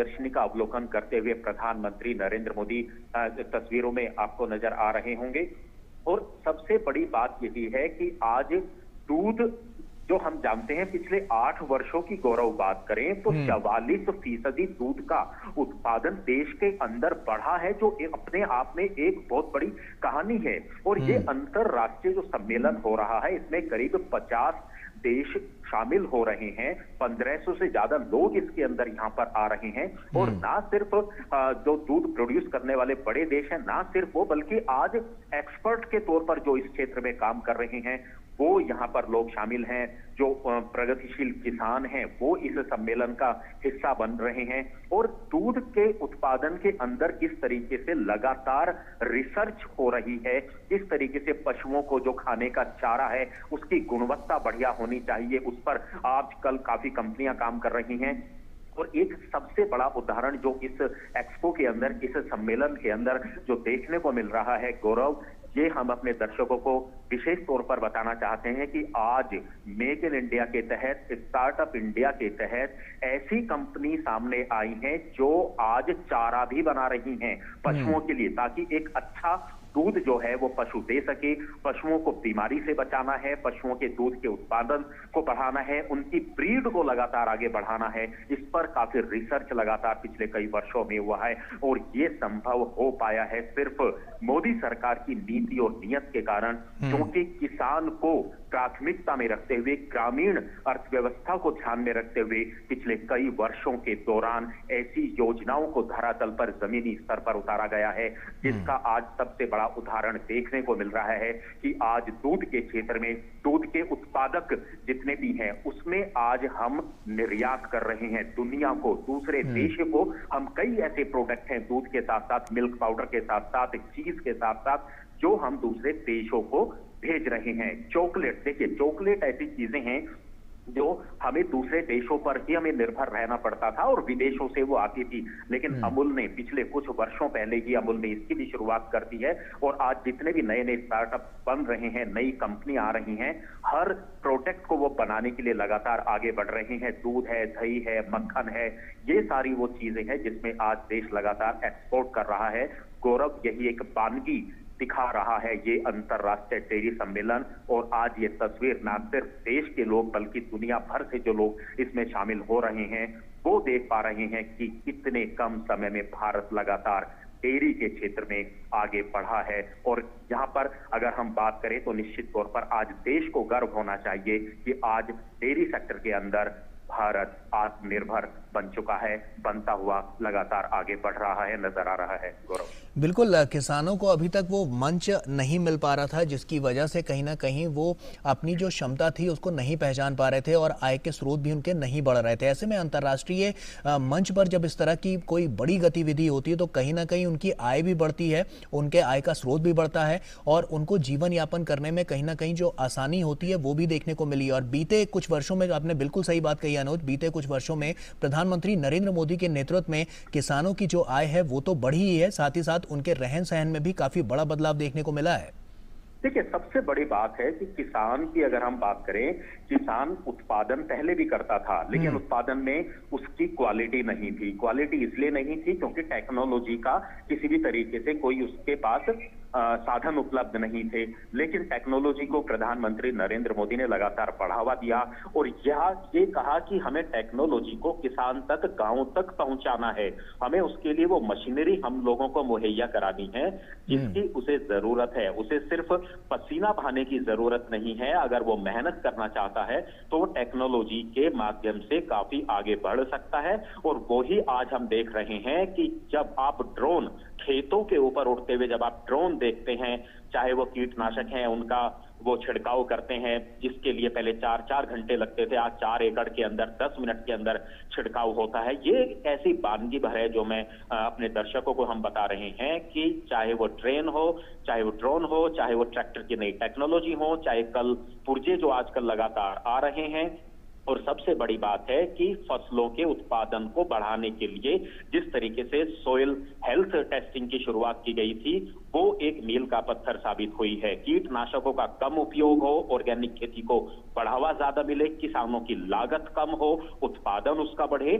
प्रदर्शनी का अवलोकन करते हुए प्रधानमंत्री नरेंद्र मोदी तस्वीरों में आपको नजर आ रहे होंगे। और सबसे बड़ी बात यही है कि आज दूध जो हम जानते हैं पिछले 8 वर्षों की गौरव बात करें तो 44% दूध का उत्पादन देश के अंदर बढ़ा है, जो अपने आप में एक बहुत बड़ी कहानी है। और ये अंतरराष्ट्रीय जो सम्मेलन हो रहा है इसमें करीब 50 देश शामिल हो रहे हैं, 1500 से ज्यादा लोग इसके अंदर यहाँ पर आ रहे हैं। और ना सिर्फ जो दूध प्रोड्यूस करने वाले बड़े देश हैं, ना सिर्फ वो, बल्कि आज एक्सपर्ट के तौर पर जो इस क्षेत्र में काम कर रहे हैं वो यहाँ पर लोग शामिल हैं। जो प्रगतिशील किसान हैं वो इस सम्मेलन का हिस्सा बन रहे हैं। और दूध के उत्पादन के अंदर किस तरीके से लगातार रिसर्च हो रही है, किस तरीके से पशुओं को जो खाने का चारा है उसकी गुणवत्ता बढ़िया होनी चाहिए, उस पर आजकल काफी कंपनियां काम कर रही हैं। और एक सबसे बड़ा उदाहरण जो इस एक्सपो के अंदर, इस सम्मेलन के अंदर जो देखने को मिल रहा है गौरव, ये हम अपने दर्शकों को विशेष तौर पर बताना चाहते हैं कि आज मेक इन इंडिया के तहत, स्टार्टअप इंडिया के तहत ऐसी कंपनी सामने आई हैं जो आज चारा भी बना रही हैं पशुओं के लिए, ताकि एक अच्छा दूध जो है वो पशु दे सके। पशुओं को बीमारी से बचाना है, पशुओं के दूध के उत्पादन को बढ़ाना है, उनकी ब्रीड को लगातार आगे बढ़ाना है। इस पर काफी रिसर्च लगातार पिछले कई वर्षों में हुआ है और ये संभव हो पाया है सिर्फ मोदी सरकार की नीति और नियत के कारण, क्योंकि किसान को प्राथमिकता में रखते हुए, ग्रामीण अर्थव्यवस्था को ध्यान में रखते हुए पिछले कई वर्षों के दौरान ऐसी योजनाओं को धरातल पर, जमीनी स्तर पर उतारा गया है, जिसका आज सबसे बड़ा उदाहरण देखने को मिल रहा है कि आज दूध के क्षेत्र में, दूध के उत्पादक जितने भी हैं उसमें आज हम निर्यात कर रहे हैं दुनिया को, दूसरे देश को। हम कई ऐसे प्रोडक्ट हैं दूध के साथ साथ, मिल्क पाउडर के साथ साथ, चीज के साथ साथ, जो हम दूसरे देशों को भेज रहे हैं। चॉकलेट, देखिए चॉकलेट ऐसी चीजें हैं जो हमें दूसरे देशों पर ही हमें निर्भर रहना पड़ता था और विदेशों से वो आती थी, लेकिन अमूल ने पिछले कुछ वर्षों पहले ही अमूल ने इसकी भी शुरुआत कर दी है। और आज जितने भी नए नए स्टार्टअप बन रहे हैं, नई कंपनी आ रही हैं, हर प्रोडक्ट को वो बनाने के लिए लगातार आगे बढ़ रहे हैं। दूध है, दही है, मक्खन है, ये सारी वो चीजें हैं जिसमें आज देश लगातार एक्सपोर्ट कर रहा है। गौरव, यही एक वानगी दिखा रहा है ये अंतरराष्ट्रीय डेयरी सम्मेलन। और आज ये तस्वीर ना सिर्फ देश के लोग बल्कि दुनिया भर से जो लोग इसमें शामिल हो रहे हैं वो देख पा रहे हैं कि कितने कम समय में भारत लगातार डेयरी के क्षेत्र में आगे बढ़ा है। और यहाँ पर अगर हम बात करें तो निश्चित तौर पर आज देश को गर्व होना चाहिए कि आज डेयरी सेक्टर के अंदर भारत आत्मनिर्भर बन चुका है, बनता हुआ लगातार आगे बढ़ रहा है, नजर आ रहा है। गौरव, बिल्कुल, किसानों को अभी तक वो मंच नहीं मिल पा रहा था, जिसकी वजह से कहीं ना कहीं वो अपनी जो क्षमता थी उसको नहीं पहचान पा रहे थे और आय के स्रोत भी उनके नहीं बढ़ रहे थे। ऐसे में अंतर्राष्ट्रीय मंच पर जब इस तरह की कोई बड़ी गतिविधि होती है तो कहीं ना कहीं उनकी आय भी बढ़ती है, उनके आय का स्रोत भी बढ़ता है और उनको जीवन यापन करने में कहीं ना कहीं जो आसानी होती है वो भी देखने को मिली। और बीते कुछ वर्षों में, आपने बिल्कुल सही बात कही अनुज, बीते कुछ वर्षों में प्रधानमंत्री नरेंद्र मोदी के नेतृत्व में किसानों की जो आय है वो तो बढ़ी ही है, साथ ही साथ उनके रहन सहन में भी काफी बड़ा बदलाव देखने को मिला है। देखिए, सबसे बड़ी बात है कि किसान की अगर हम बात करें, किसान उत्पादन पहले भी करता था, लेकिन उत्पादन में उसकी क्वालिटी नहीं थी। क्वालिटी इसलिए नहीं थी क्योंकि टेक्नोलॉजी का किसी भी तरीके से कोई उसके पास साधन उपलब्ध नहीं थे। लेकिन टेक्नोलॉजी को प्रधानमंत्री नरेंद्र मोदी ने लगातार बढ़ावा दिया और ये कहा कि हमें टेक्नोलॉजी को किसान तक, गांव तक पहुंचाना है। हमें उसके लिए वो मशीनरी हम लोगों को मुहैया करानी है जिसकी उसे जरूरत है। उसे सिर्फ पसीना बहाने की जरूरत नहीं है। अगर वो मेहनत करना चाहता है तो वो टेक्नोलॉजी के माध्यम से काफी आगे बढ़ सकता है। और वो ही आज हम देख रहे हैं कि जब आप ड्रोन, खेतों के ऊपर उड़ते हुए जब आप ड्रोन देखते हैं, चाहे वो कीटनाशक हैं उनका वो छिड़काव करते हैं, जिसके लिए पहले 4-4 घंटे लगते थे, आज 4 एकड़ के अंदर 10 मिनट के अंदर छिड़काव होता है। ये ऐसी वानगी भर है जो मैं अपने दर्शकों को हम बता रहे हैं कि चाहे वो ट्रेन हो, चाहे वो ड्रोन हो, चाहे वो ट्रैक्टर की नई टेक्नोलॉजी हो, चाहे कल पुर्जे जो आजकल लगातार आ रहे हैं। और सबसे बड़ी बात है कि फसलों के उत्पादन को बढ़ाने के लिए जिस तरीके से सोइल हेल्थ टेस्टिंग की शुरुआत की गई थी, वो एक मील का पत्थर साबित हुई है। कीटनाशकों का कम उपयोग हो, ऑर्गेनिक खेती को बढ़ावा ज्यादा मिले, किसानों की लागत कम हो, उत्पादन उसका बढ़े,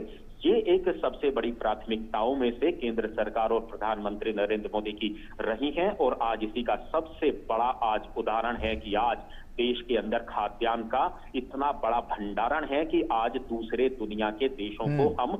ये एक सबसे बड़ी प्राथमिकताओं में से केंद्र सरकार और प्रधानमंत्री नरेंद्र मोदी की रही है। और आज इसी का सबसे बड़ा आज उदाहरण है कि आज देश के अंदर खाद्यान्न का इतना बड़ा भंडारण है कि आज दूसरे दुनिया के देशों को हम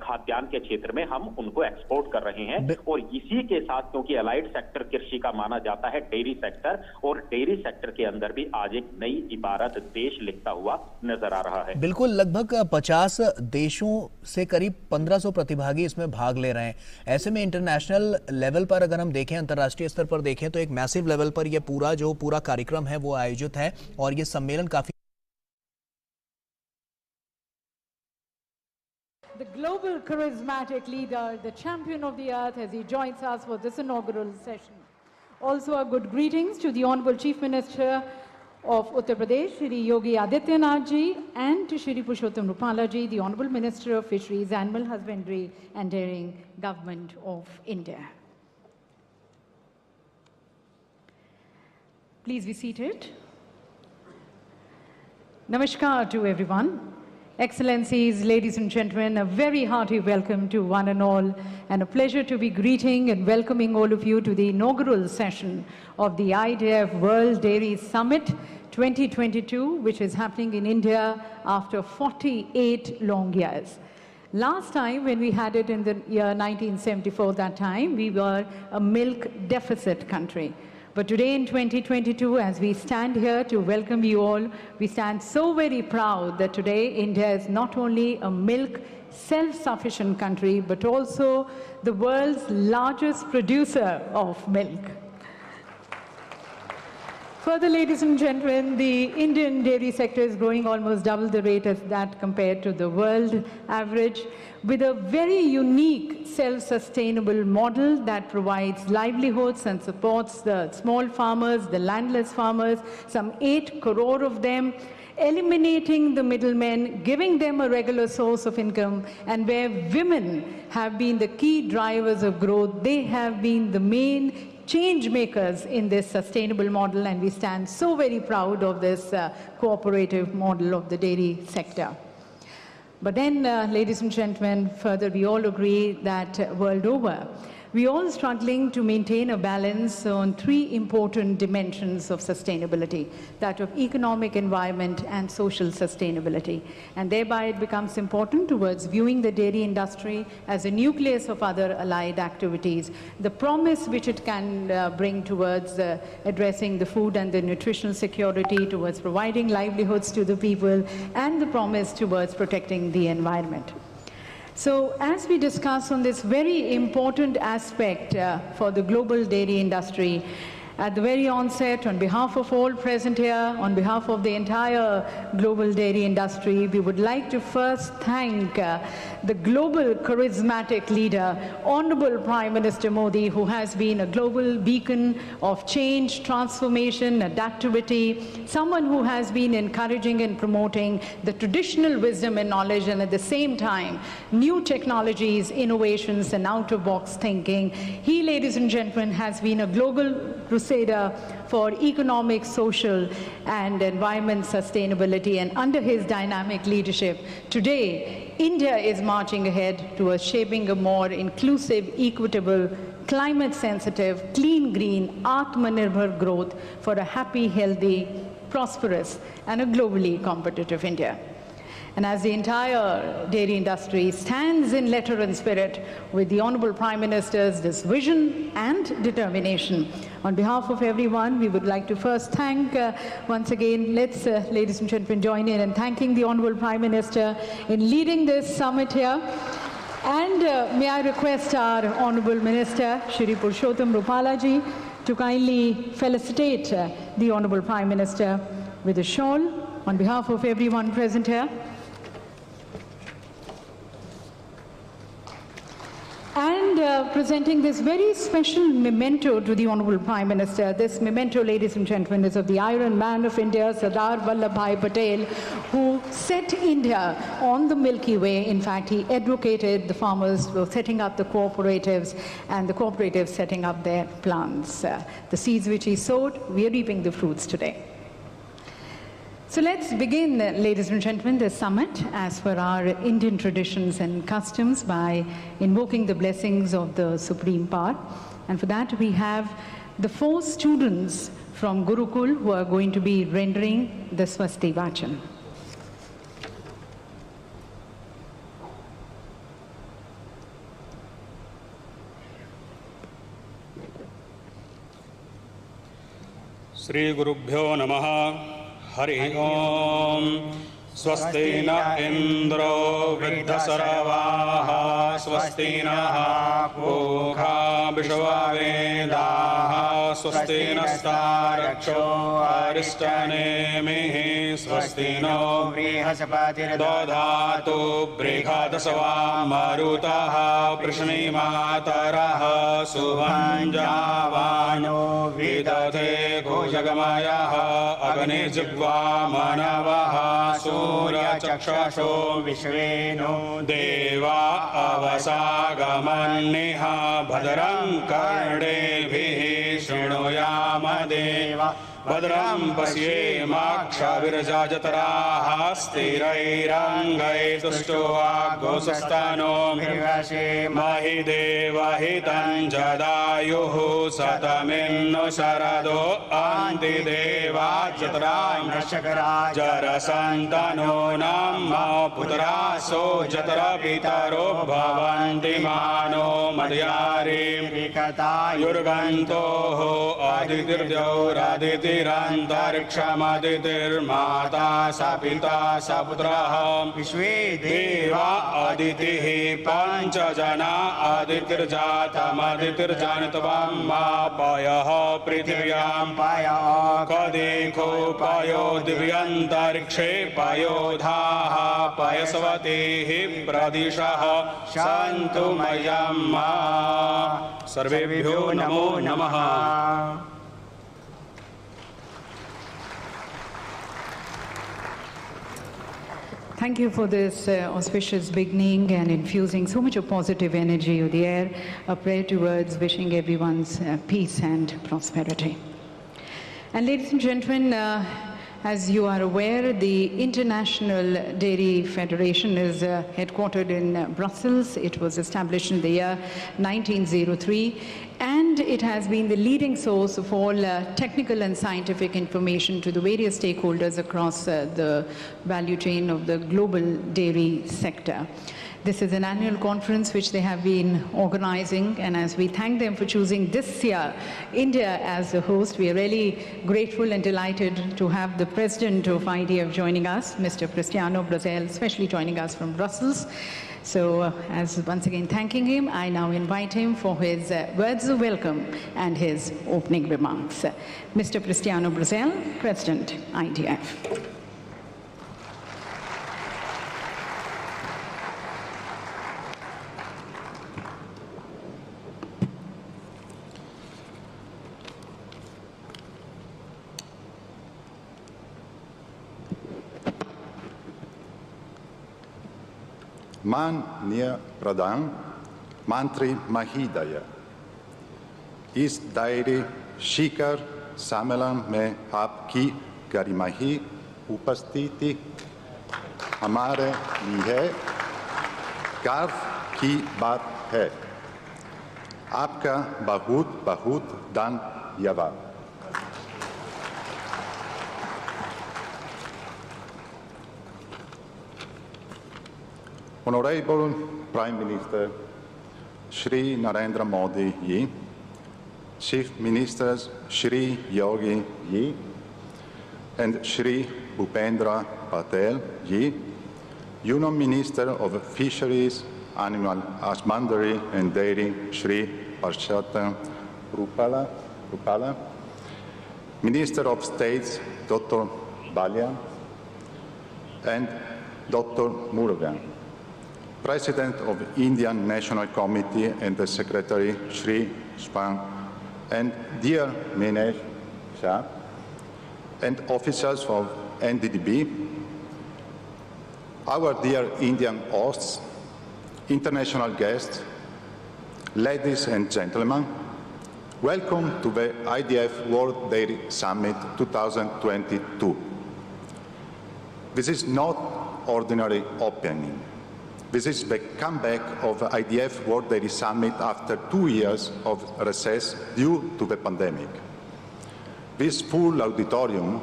खाद्यान्न के क्षेत्र में हम उनको एक्सपोर्ट कर रहे हैं। और इसी के साथ, क्योंकि अलाइड सेक्टर कृषि का माना जाता है, डेयरी सेक्टर, और डेयरी सेक्टर के अंदर भी आज एक नई इबारत देश लिखता हुआ नजर आ रहा है। बिल्कुल, लगभग 50 देशों से करीब 1500 प्रतिभागी इसमें भाग ले रहे हैं। ऐसे में इंटरनेशनल लेवल पर अगर हम देखें, अंतर्राष्ट्रीय स्तर पर देखें, तो एक मैसिव लेवल पर यह पूरा कार्यक्रम है वो आयोजित है और ये सम्मेलन काफी the global charismatic leader, the champion of the earth, as he joins us for this inaugural session. Also, a good greetings to the Honorable Chief Minister of Uttar Pradesh, Shri Yogi Adityanath ji, and to Shri Purushottam Rupala ji, the Honorable Minister of Fisheries, Animal Husbandry and Dairying, Government of India. Please be seated. Namaskar to everyone. Excellencies, ladies and gentlemen, a very hearty welcome to one and all, and a pleasure to be greeting and welcoming all of you to the inaugural session of the IDF World Dairy Summit 2022, which is happening in India after 48 long years. Last time when we had it in the year 1974, that time we were a milk deficit country. But today in 2022, as we stand here to welcome you all, we stand so very proud that today India is not only a milk self-sufficient country, but also the world's largest producer of milk. Further, ladies and gentlemen, the Indian dairy sector is growing almost double the rate as that compared to the world average, with a very unique self-sustainable model that provides livelihoods and supports the small farmers, the landless farmers, some 8 crore of them, eliminating the middlemen, giving them a regular source of income, and where women have been the key drivers of growth. They have been the main change makers in this sustainable model, and we stand so very proud of this cooperative model of the dairy sector. But then, ladies and gentlemen, further we all agree that world over, we all struggling to maintain a balance on 3 important dimensions of sustainability, that of economic, environment, and social sustainability. And thereby it becomes important towards viewing the dairy industry as a nucleus of other allied activities, the promise which it can bring towards addressing the food and the nutritional security, towards providing livelihoods to the people, and the promise towards protecting the environment. So, as we discuss on this very important aspect for the global dairy industry, at the very onset, on behalf of all present here, on behalf of the entire global dairy industry, we would like to first thank the global charismatic leader, Honorable Prime Minister Modi, who has been a global beacon of change, transformation, adaptivity, someone who has been encouraging and promoting the traditional wisdom and knowledge, and at the same time, new technologies, innovations, and out-of-box thinking. He, ladies and gentlemen, has been a global crusader for economic, social, and environment sustainability. And under his dynamic leadership, today, India is marching ahead towards shaping a more inclusive, equitable, climate-sensitive, clean, green, Atmanirbhar growth for a happy, healthy, prosperous, and a globally competitive India. And as the entire dairy industry stands in letter and spirit with the Honorable Prime Minister's this vision and determination, on behalf of everyone, we would like to first thank, once again, let's, ladies and gentlemen, join in thanking the Honorable Prime Minister in leading this summit here. And may I request our Honorable Minister, Shri Purushottam Rupala ji, to kindly felicitate the Honorable Prime Minister with a shawl on behalf of everyone present here. And And presenting this very special memento to the Honorable Prime Minister. This memento, ladies and gentlemen, is of the Iron Man of India, Sardar Vallabhbhai Patel, who set India on the Milky Way. In fact, he advocated the farmers for setting up the cooperatives and the cooperatives setting up their plants. The seeds which he sowed, we are reaping the fruits today. So let's begin, ladies and gentlemen, the summit as per our Indian traditions and customs by invoking the blessings of the Supreme Power. And for that we have the 4 students from Gurukul who are going to be rendering the Swasti Vachan. Sri Gurubhyo Namaha. Hari Om. Swasti na Indro Viddhasaravaha. Swasti na Pukha Vishwavedaha. Swasti na Staraksho Aristanemihi. Swasti no Vrihasapatir Dodhatu Brihadasava Marutaha Prishni Mataraha Subhanjavano Vidate Gojagamayaha Agni Jigva Manavaha Surya Chakshasho Vishveno Deva Avasagamanniha Bhadram Karnebhihi Shrinoyama Deva Badram Pasyeemaksha Virajajataraha Sthirairangai Tushtoa Gosastano Mirvashe Mahideva Hitan Jadayuhu Sataminno Sarado Antideva Jatara Nashakara Jarasantano Namma Putraso Jatara Pitaro Bhavanti Mano Madhyari Rikata Yurganto Aditirjo Raditi Antarikshamadir Mata Sapita Saputraha Vishwe Deva Aditihi Panchajana Aditirjata Maditirjanatavam Payaha Prithvyam Paya Kadikho Payo Divyantarikshe Payodhaha Payasavatihi Pradishaha Santumayamma Sarvebhyo Namo Namaha. Thank you for this auspicious beginning and infusing so much of positive energy of the air. A prayer towards wishing everyone's peace and prosperity. And ladies and gentlemen, as you are aware, the International Dairy Federation is headquartered in Brussels. It was established in the year 1903, and it has been the leading source of all technical and scientific information to the various stakeholders across the value chain of the global dairy sector. This is an annual conference which they have been organizing, and as we thank them for choosing this year India as the host, we are really grateful and delighted to have the president of IDF joining us, Mr. Cristiano Brazel, especially joining us from Brussels. So as once again thanking him, I now invite him for his words of welcome and his opening remarks. Mr. Cristiano Brazel, President, IDF. Manya Pradhan, Mantri Mahidaya, इस दायरे शिखर सम्मेलन में आपकी गरिमाही उपस्थिति हमारे लिए गर्व की बात है। आपका बहुत बहुत धन्यवाद। Honorable Prime Minister Shri Narendra Modi Ji, Chief Ministers Shri Yogi Ji and Shri Bhupendra Patel Ji, Union Minister of Fisheries, Animal Husbandry and Dairy Shri Parshata Rupala, Minister of States Dr. Balya and Dr. Murugan, President of Indian National Committee and the Secretary Sri Spang, and dear Minesh Shah, and officers of NDDB, our dear Indian hosts, international guests, ladies and gentlemen, welcome to the IDF World Dairy Summit 2022. This is not ordinary opening. This is the comeback of the IDF World Dairy Summit after 2 years of recess due to the pandemic. This full auditorium,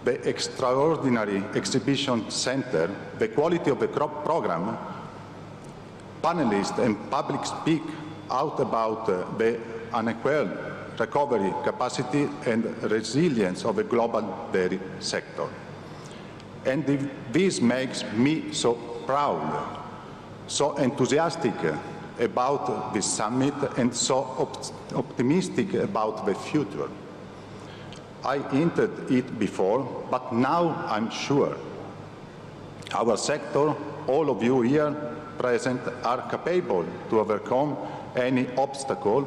the extraordinary exhibition center, the quality of the crop program, panelists and public speak out about the unequal recovery capacity and resilience of the global dairy sector. And this makes me so proud, so enthusiastic about this summit and so optimistic about the future. I hinted it before, but now I'm sure our sector, all of you here present, are capable to overcome any obstacle,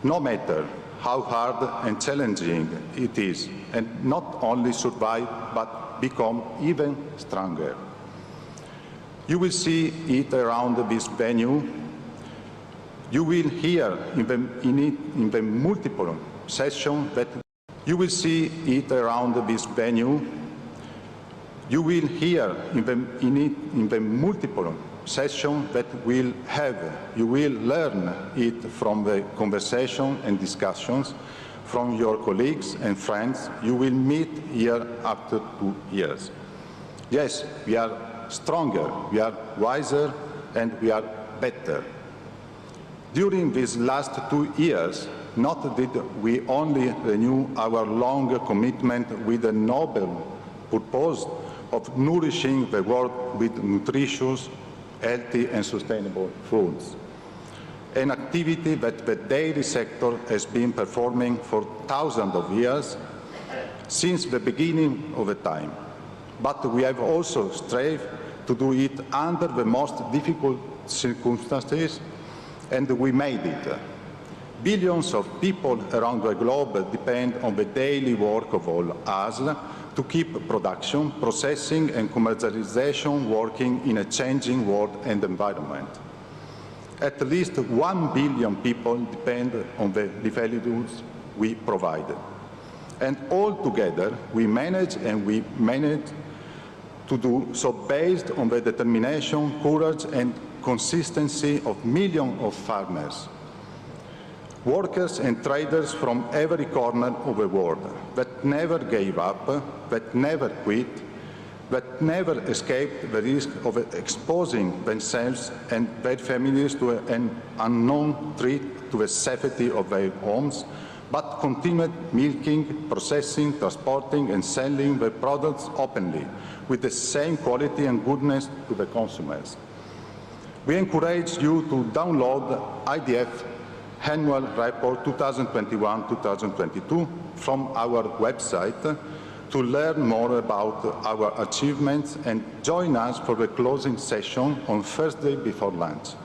no matter how hard and challenging it is, and not only survive, but become even stronger. You will see it around this venue. You will hear in the multiple sessions that you will see it around this venue. You will hear in the multiple sessions that we'll have. You will learn it from the conversation and discussions from your colleagues and friends you will meet here after 2 years. Yes, we are stronger, we are wiser, and we are better. During these last 2 years, not did we only renew our long commitment with the noble purpose of nourishing the world with nutritious, healthy and sustainable foods, an activity that the dairy sector has been performing for thousands of years, since the beginning of the time. But we have also strived to do it under the most difficult circumstances, and we made it. Billions of people around the globe depend on the daily work of all us to keep production, processing and commercialization working in a changing world and environment. At least 1 billion people depend on the livelihoods we provide. And all together we manage to do so based on the determination, courage and consistency of millions of farmers, workers and traders from every corner of the world that never gave up, that never quit, that never escaped the risk of exposing themselves and their families to an unknown threat to the safety of their homes, but continued milking, processing, transporting and selling their products openly with the same quality and goodness to the consumers. We encourage you to download the IDF Annual Report 2021-2022 from our website to learn more about our achievements and join us for the closing session on Thursday before lunch.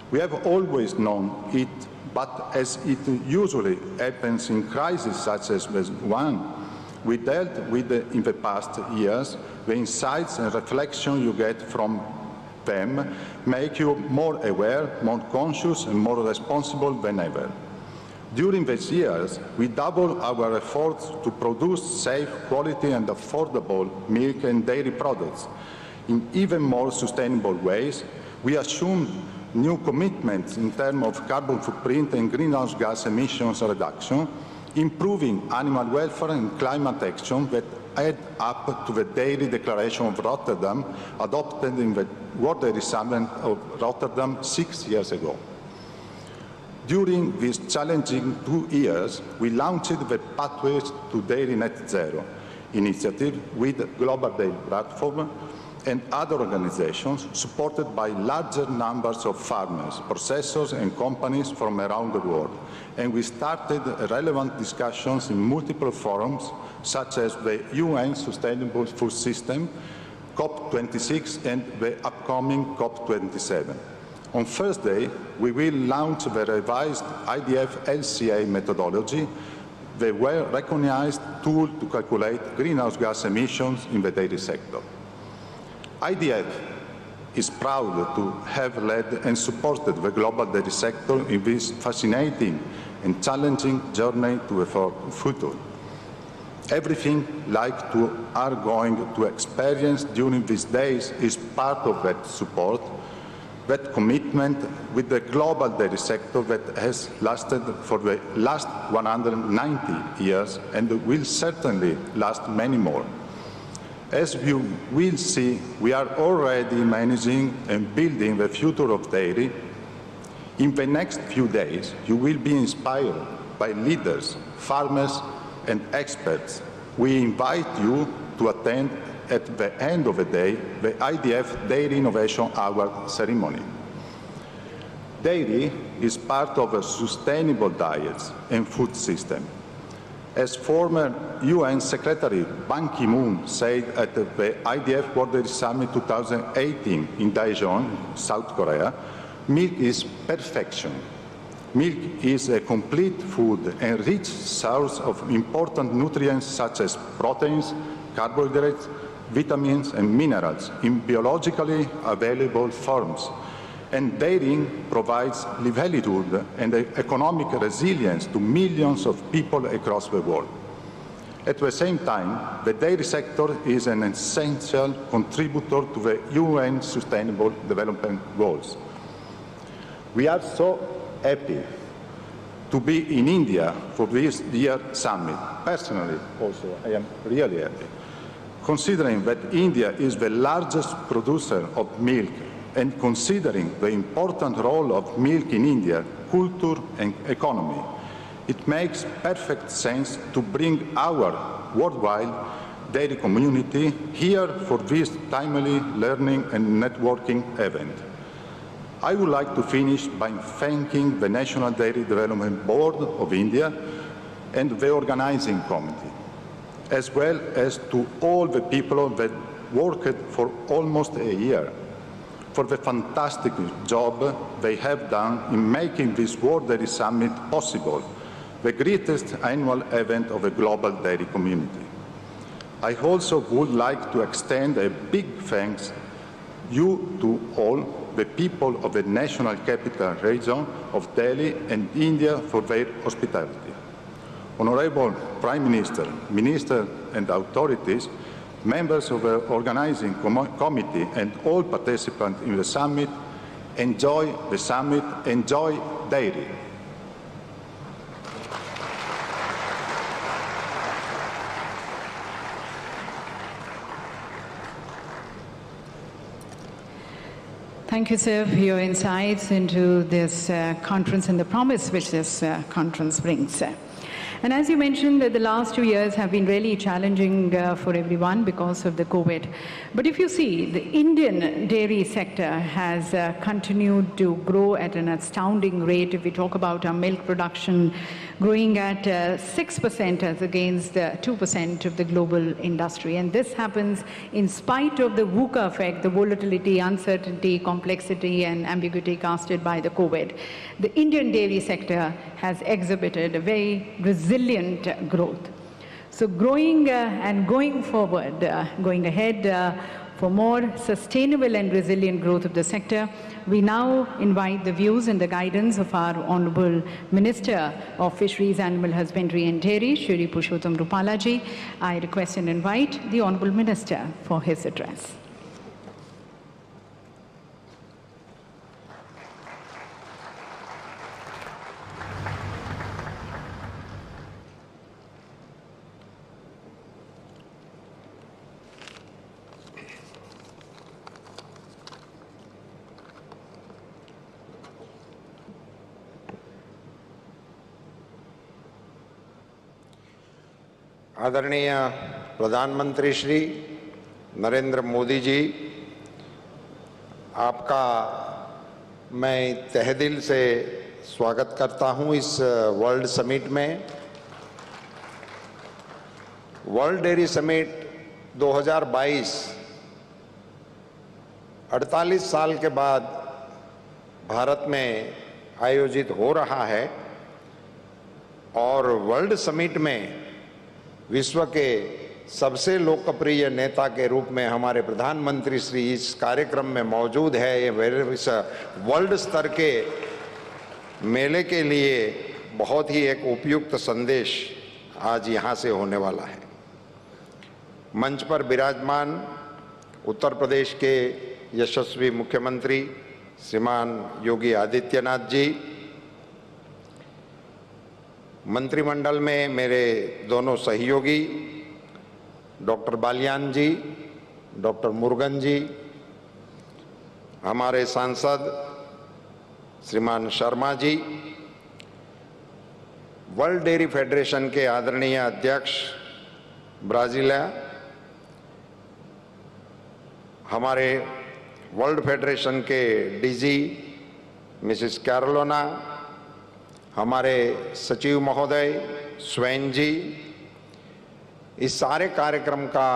We have always known it, but as it usually happens in crises such as the one we dealt with in the past years, the insights and reflection you get from them make you more aware, more conscious and more responsible than ever. During these years, we doubled our efforts to produce safe, quality and affordable milk and dairy products in even more sustainable ways. We assumed new commitments in terms of carbon footprint and greenhouse gas emissions reduction, improving animal welfare and climate action that add up to the Dairy Declaration of Rotterdam, adopted in the World Dairy Summit of Rotterdam 6 years ago. During these challenging 2 years, we launched the Pathways to Dairy Net Zero initiative with the Global Dairy Platform and other organizations supported by larger numbers of farmers, processors and companies from around the world. And we started relevant discussions in multiple forums, such as the UN Sustainable Food System, COP26 and the upcoming COP27. On Thursday, we will launch the revised IDF LCA methodology, the well-recognized tool to calculate greenhouse gas emissions in the dairy sector. IDF is proud to have led and supported the global dairy sector in this fascinating and challenging journey to the future. Everything like you are going to experience during these days is part of that support, that commitment with the global dairy sector that has lasted for the last 190 years and will certainly last many more. As you will see, we are already managing and building the future of dairy. In the next few days, you will be inspired by leaders, farmers, and experts. We invite you to attend at the end of the day the IDF Dairy Innovation Award ceremony. Dairy is part of a sustainable diet and food system. As former UN Secretary Ban Ki-moon said at the IDF World Dairy Summit 2018 in Daejeon, South Korea, milk is perfection. Milk is a complete food and rich source of important nutrients such as proteins, carbohydrates, vitamins and minerals in biologically available forms. And dairying provides livelihood and economic resilience to millions of people across the world. At the same time, the dairy sector is an essential contributor to the UN Sustainable Development Goals. We are so happy to be in India for this year's summit. Personally, also, I am really happy, considering that India is the largest producer of milk and considering the important role of milk in India, culture and economy. It makes perfect sense to bring our worldwide dairy community here for this timely learning and networking event. I would like to finish by thanking the National Dairy Development Board of India and the organizing committee, as well as to all the people that worked for almost a year for the fantastic job they have done in making this World Dairy Summit possible, the greatest annual event of the global dairy community. I also would like to extend a big thanks to all the people of the National Capital Region of Delhi and India for their hospitality. Honorable Prime Minister, Minister and authorities, members of the organizing committee and all participants in the summit, enjoy the summit, enjoy dairy. Thank you, sir, for your insights into this conference and the promise which this conference brings. And as you mentioned, the last 2 years have been really challenging for everyone because of the COVID. But if you see, the Indian dairy sector has continued to grow at an astounding rate. If we talk about our milk production growing at 6% as against 2% of the global industry. And this happens in spite of the VUCA effect, the volatility, uncertainty, complexity, and ambiguity casted by the COVID. The Indian dairy sector has exhibited a very resilient growth. So growing and going forward, going ahead for more sustainable and resilient growth of the sector, we now invite the views and the guidance of our Honorable Minister of Fisheries, Animal Husbandry and Dairy, Shri Purushottam Rupalaji. I request and invite the Honorable Minister for his address. आदरणीय प्रधानमंत्री श्री नरेंद्र मोदी जी, आपका मैं तहेदिल से स्वागत करता हूं इस world summit में। वर्ल्ड डेयरी समिट 2022 48 साल के बाद भारत में आयोजित हो रहा है और वर्ल्ड समिट में विश्व के सबसे लोकप्रिय नेता के रूप में हमारे प्रधानमंत्री श्री इस कार्यक्रम में मौजूद है। ये वर्ल्ड स्तर के मेले के लिए बहुत ही एक उपयुक्त संदेश आज यहाँ से होने वाला है। मंच पर विराजमान उत्तर प्रदेश के यशस्वी मुख्यमंत्री श्रीमान योगी आदित्यनाथ जी, मंत्रिमंडल में मेरे दोनों सहयोगी डॉक्टर बालियान जी, डॉक्टर मुरुगन जी, हमारे सांसद श्रीमान Sharma ji, world dairy federation के आदरणीय अध्यक्ष ब्राजीलिया, हमारे वर्ल्ड फेडरेशन के डीजी मिसेस कैरोलिना, हमारे सचिव महोदय स्वैन जी, इस सारे कार्यक्रम का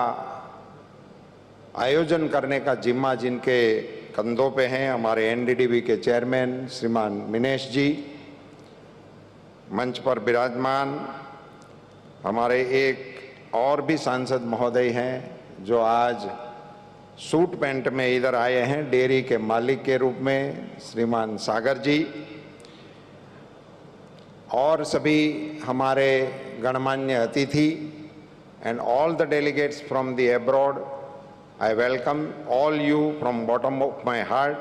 आयोजन करने का जिम्मा जिनके कंधों पे हैं, हमारे एनडीडीबी के चेयरमैन श्रीमान मिनेश जी, मंच पर विराजमान हमारे एक और भी सांसद महोदय हैं जो आज सूट पैंट में इधर आए हैं, डेयरी के मालिक के रूप में श्रीमान सागर जी, और सभी हमारे गणमान्य अतिथि and all the delegates from the abroad, I welcome all you from bottom of my heart.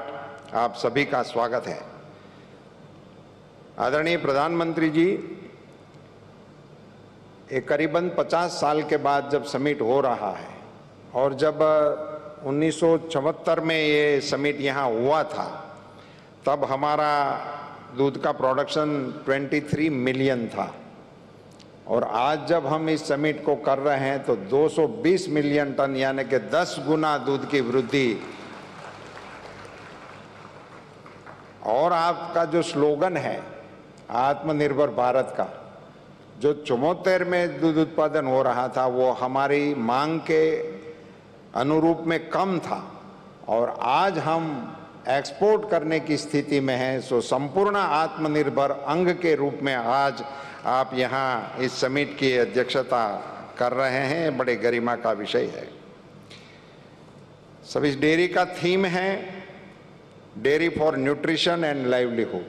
आप सभी का स्वागत है। आदरणीय प्रधानमंत्री जी, एक करीबन 50 साल के बाद जब समिट हो रहा है और जब 1974 में ये समिट यहाँ हुआ था, तब हमारा दूध का प्रोडक्शन 23 मिलियन था और आज जब हम इस समिट को कर रहे हैं तो 220 मिलियन टन यानी कि 10 गुना दूध की वृद्धि। और आपका जो स्लोगन है आत्मनिर्भर भारत का, जो 74 में दूध उत्पादन हो रहा था वो हमारी मांग के अनुरूप में कम था और आज हम एक्सपोर्ट करने की स्थिति में हैं। सो संपूर्ण आत्मनिर्भर अंग के रूप में आज आप यहाँ इस समिट की अध्यक्षता कर रहे हैं, बड़े गरिमा का विषय है। सब इस डेयरी का थीम है dairy for nutrition and livelihood.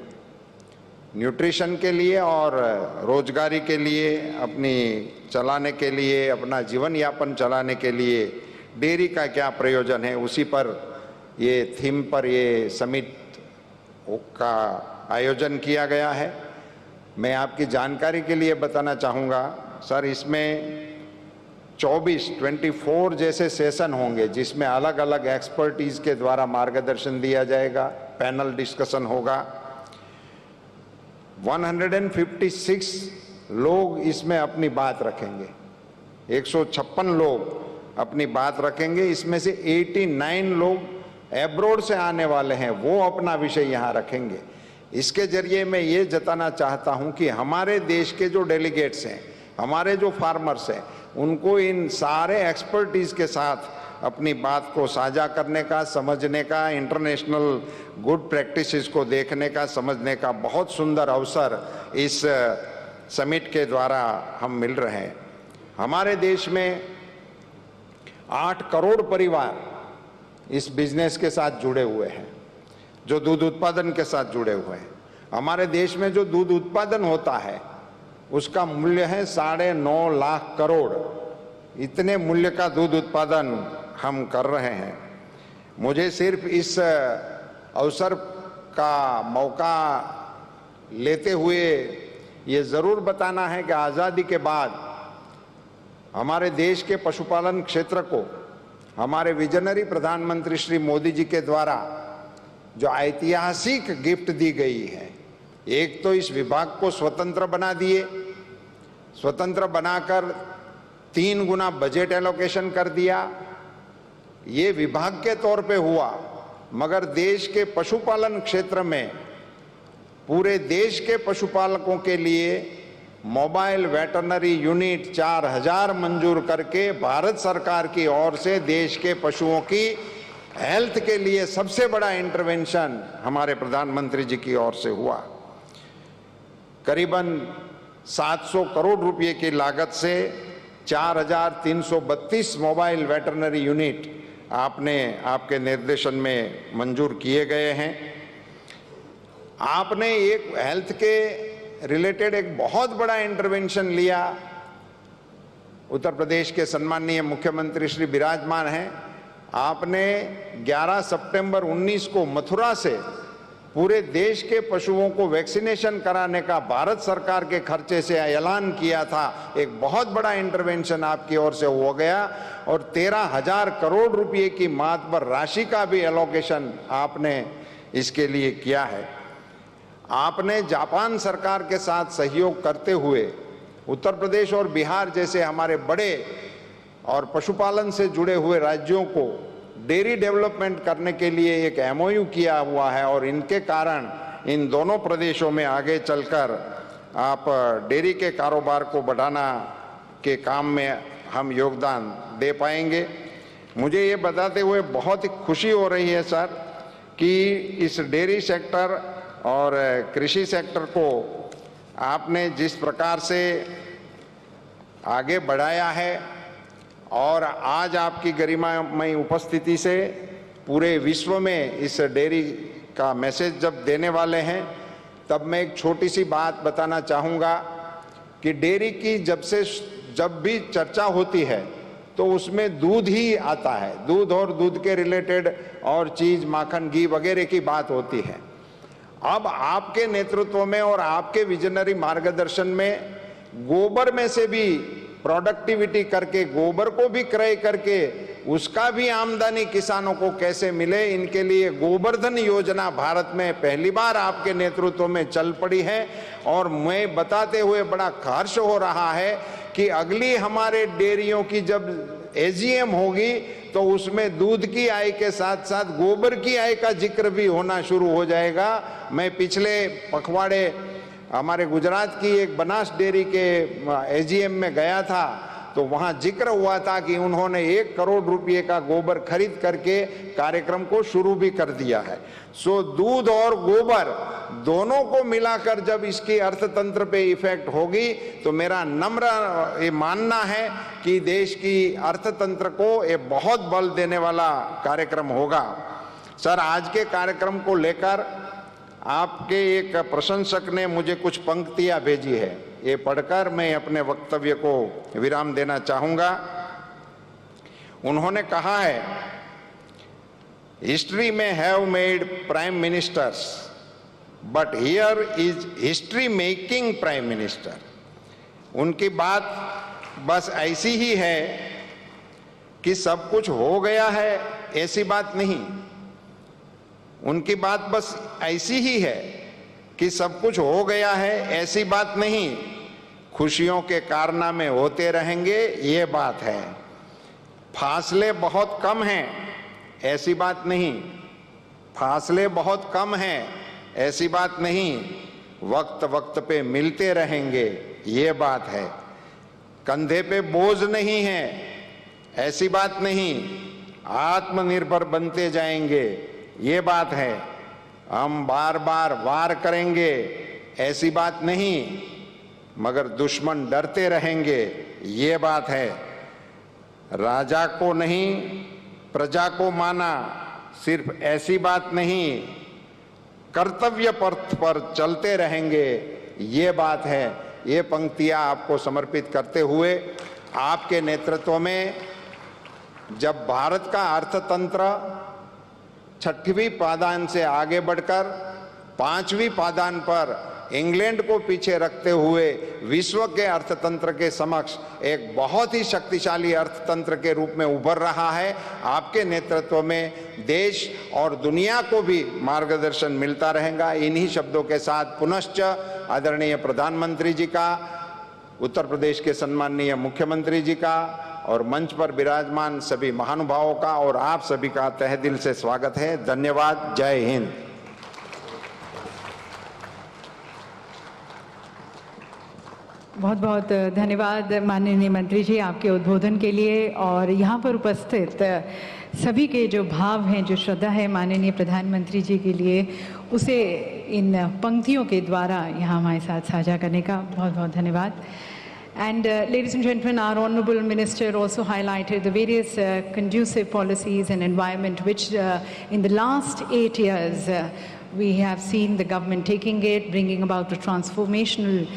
Nutrition के लिए और रोजगारी के लिए, अपनी चलाने के लिए, अपना जीवन यापन चलाने के लिए डेयरी का क्या प्रयोजन है, उसी पर ये थीम पर ये समिट का आयोजन किया गया है। मैं आपकी जानकारी के लिए बताना चाहूँगा सर, इसमें 24 जैसे सेशन होंगे जिसमें अलग अलग एक्सपर्टीज के द्वारा मार्गदर्शन दिया जाएगा, पैनल डिस्कशन होगा। 156 लोग इसमें अपनी बात रखेंगे, 156 लोग अपनी बात रखेंगे। इसमें से 89 लोग एब्रोड से आने वाले हैं, वो अपना विषय यहाँ रखेंगे। इसके जरिए मैं ये जताना चाहता हूँ कि हमारे देश के जो डेलीगेट्स हैं, हमारे जो फार्मर्स हैं, उनको इन सारे एक्सपर्टीज के साथ अपनी बात को साझा करने का, समझने का, इंटरनेशनल गुड प्रैक्टिसेस को देखने का, समझने का बहुत सुंदर अवसर इस समिट के द्वारा हम मिल रहे हैं। हमारे देश में 8 करोड़ परिवार इस बिजनेस के साथ जुड़े हुए हैं, जो दूध उत्पादन के साथ जुड़े हुए हैं। हमारे देश में जो दूध उत्पादन होता है उसका मूल्य है 9.5 लाख करोड़। इतने मूल्य का दूध उत्पादन हम कर रहे हैं। मुझे सिर्फ इस अवसर का मौका लेते हुए ये ज़रूर बताना है कि आज़ादी के बाद हमारे देश के पशुपालन क्षेत्र को हमारे विजनरी प्रधानमंत्री श्री मोदी जी के द्वारा जो ऐतिहासिक गिफ्ट दी गई है, एक तो इस विभाग को स्वतंत्र बना दिए, स्वतंत्र बनाकर 3 गुना बजट एलोकेशन कर दिया। ये विभाग के तौर पे हुआ, मगर देश के पशुपालन क्षेत्र में पूरे देश के पशुपालकों के लिए मोबाइल वेटरनरी यूनिट 4000 मंजूर करके भारत सरकार की ओर से देश के पशुओं की हेल्थ के लिए सबसे बड़ा इंटरवेंशन हमारे प्रधानमंत्री जी की ओर से हुआ। करीबन 700 करोड़ रुपए की लागत से 4,332 मोबाइल वेटरनरी यूनिट आपके निर्देशन में मंजूर किए गए हैं। आपने एक हेल्थ के रिलेटेड एक बहुत बड़ा इंटरवेंशन लिया। उत्तर प्रदेश के सम्माननीय मुख्यमंत्री श्री विराजमान हैं। आपने 11 सितंबर 19 को मथुरा से पूरे देश के पशुओं को वैक्सीनेशन कराने का भारत सरकार के खर्चे से ऐलान किया था। एक बहुत बड़ा इंटरवेंशन आपकी ओर से हो गया और 13,000 करोड़ रुपए की मातबर राशि का भी एलोकेशन आपने इसके लिए किया है। आपने जापान सरकार के साथ सहयोग करते हुए उत्तर प्रदेश और बिहार जैसे हमारे बड़े और पशुपालन से जुड़े हुए राज्यों को डेयरी डेवलपमेंट करने के लिए एक MOU किया हुआ है और इनके कारण इन दोनों प्रदेशों में आगे चलकर आप डेयरी के कारोबार को बढ़ाना के काम में हम योगदान दे पाएंगे। मुझे ये बताते हुए बहुत ही खुशी हो रही है सर कि इस डेयरी सेक्टर और कृषि सेक्टर को आपने जिस प्रकार से आगे बढ़ाया है और आज आपकी गरिमामय उपस्थिति से पूरे विश्व में इस डेयरी का मैसेज जब देने वाले हैं, तब मैं एक छोटी सी बात बताना चाहूँगा कि डेयरी की जब भी चर्चा होती है तो उसमें दूध ही आता है। दूध और दूध के रिलेटेड और चीज़ माखन घी वगैरह की बात होती है। अब आपके नेतृत्व में और आपके विजनरी मार्गदर्शन में गोबर में से भी प्रोडक्टिविटी करके गोबर को भी क्रय करके उसका भी आमदनी किसानों को कैसे मिले, इनके लिए गोवर्धन योजना भारत में पहली बार आपके नेतृत्व में चल पड़ी है। और मैं बताते हुए बड़ा हर्ष हो रहा है कि अगली हमारे डेयरियों की जब AGM होगी तो उसमें दूध की आय के साथ साथ गोबर की आय का जिक्र भी होना शुरू हो जाएगा। मैं पिछले पखवाड़े हमारे गुजरात की एक बनास डेयरी के AGM में गया था तो वहां जिक्र हुआ था कि उन्होंने 1 करोड़ रुपए का गोबर खरीद करके कार्यक्रम को शुरू भी कर दिया है। सो दूध और गोबर दोनों को मिलाकर जब इसकी अर्थतंत्र पे इफेक्ट होगी तो मेरा नम्र ये मानना है कि देश की अर्थतंत्र को एक बहुत बल देने वाला कार्यक्रम होगा। सर, आज के कार्यक्रम को लेकर आपके एक प्रशंसक ने मुझे कुछ पंक्तियां भेजी है, ये पढ़कर मैं अपने वक्तव्य को विराम देना चाहूंगा। उन्होंने कहा है, हिस्ट्री में have made prime ministers but here is history making prime minister. उनकी बात बस ऐसी ही है कि सब कुछ हो गया है, ऐसी बात नहीं। उनकी बात बस ऐसी ही है कि सब कुछ हो गया है, ऐसी बात नहीं। खुशियों के कारनामे होते रहेंगे, ये बात है। फासले बहुत कम हैं, ऐसी बात नहीं। फासले बहुत कम हैं, ऐसी बात नहीं। वक्त वक्त पे मिलते रहेंगे, ये बात है। कंधे पे बोझ नहीं है, ऐसी बात नहीं। आत्मनिर्भर बनते जाएंगे, ये बात है। हम बार बार वार करेंगे, ऐसी बात नहीं, मगर दुश्मन डरते रहेंगे, ये बात है। राजा को नहीं प्रजा को माना, सिर्फ ऐसी बात नहीं। कर्तव्य पथ पर चलते रहेंगे, ये बात है। ये पंक्तियां आपको समर्पित करते हुए आपके नेतृत्व में जब भारत का अर्थतंत्र 6वीं पायदान से आगे बढ़कर 5वीं पायदान पर इंग्लैंड को पीछे रखते हुए विश्व के अर्थतंत्र के समक्ष एक बहुत ही शक्तिशाली अर्थतंत्र के रूप में उभर रहा है, आपके नेतृत्व में देश और दुनिया को भी मार्गदर्शन मिलता रहेगा। इन्हीं शब्दों के साथ पुनश्च आदरणीय प्रधानमंत्री जी का, उत्तर प्रदेश के सम्माननीय मुख्यमंत्री जी का और मंच पर विराजमान सभी महानुभावों का और आप सभी का तहे दिल से स्वागत है। धन्यवाद। जय हिंद। बहुत बहुत धन्यवाद माननीय मंत्री जी आपके उद्बोधन के लिए। और यहाँ पर उपस्थित सभी के जो भाव हैं, जो श्रद्धा है माननीय प्रधानमंत्री जी के लिए, उसे इन पंक्तियों के द्वारा यहाँ हमारे साथ साझा करने का बहुत बहुत धन्यवाद. And ladies and gentlemen, our Honourable Minister also highlighted the various conducive policies and environment which in the last 8 years we have seen the government taking it, bringing about a transformational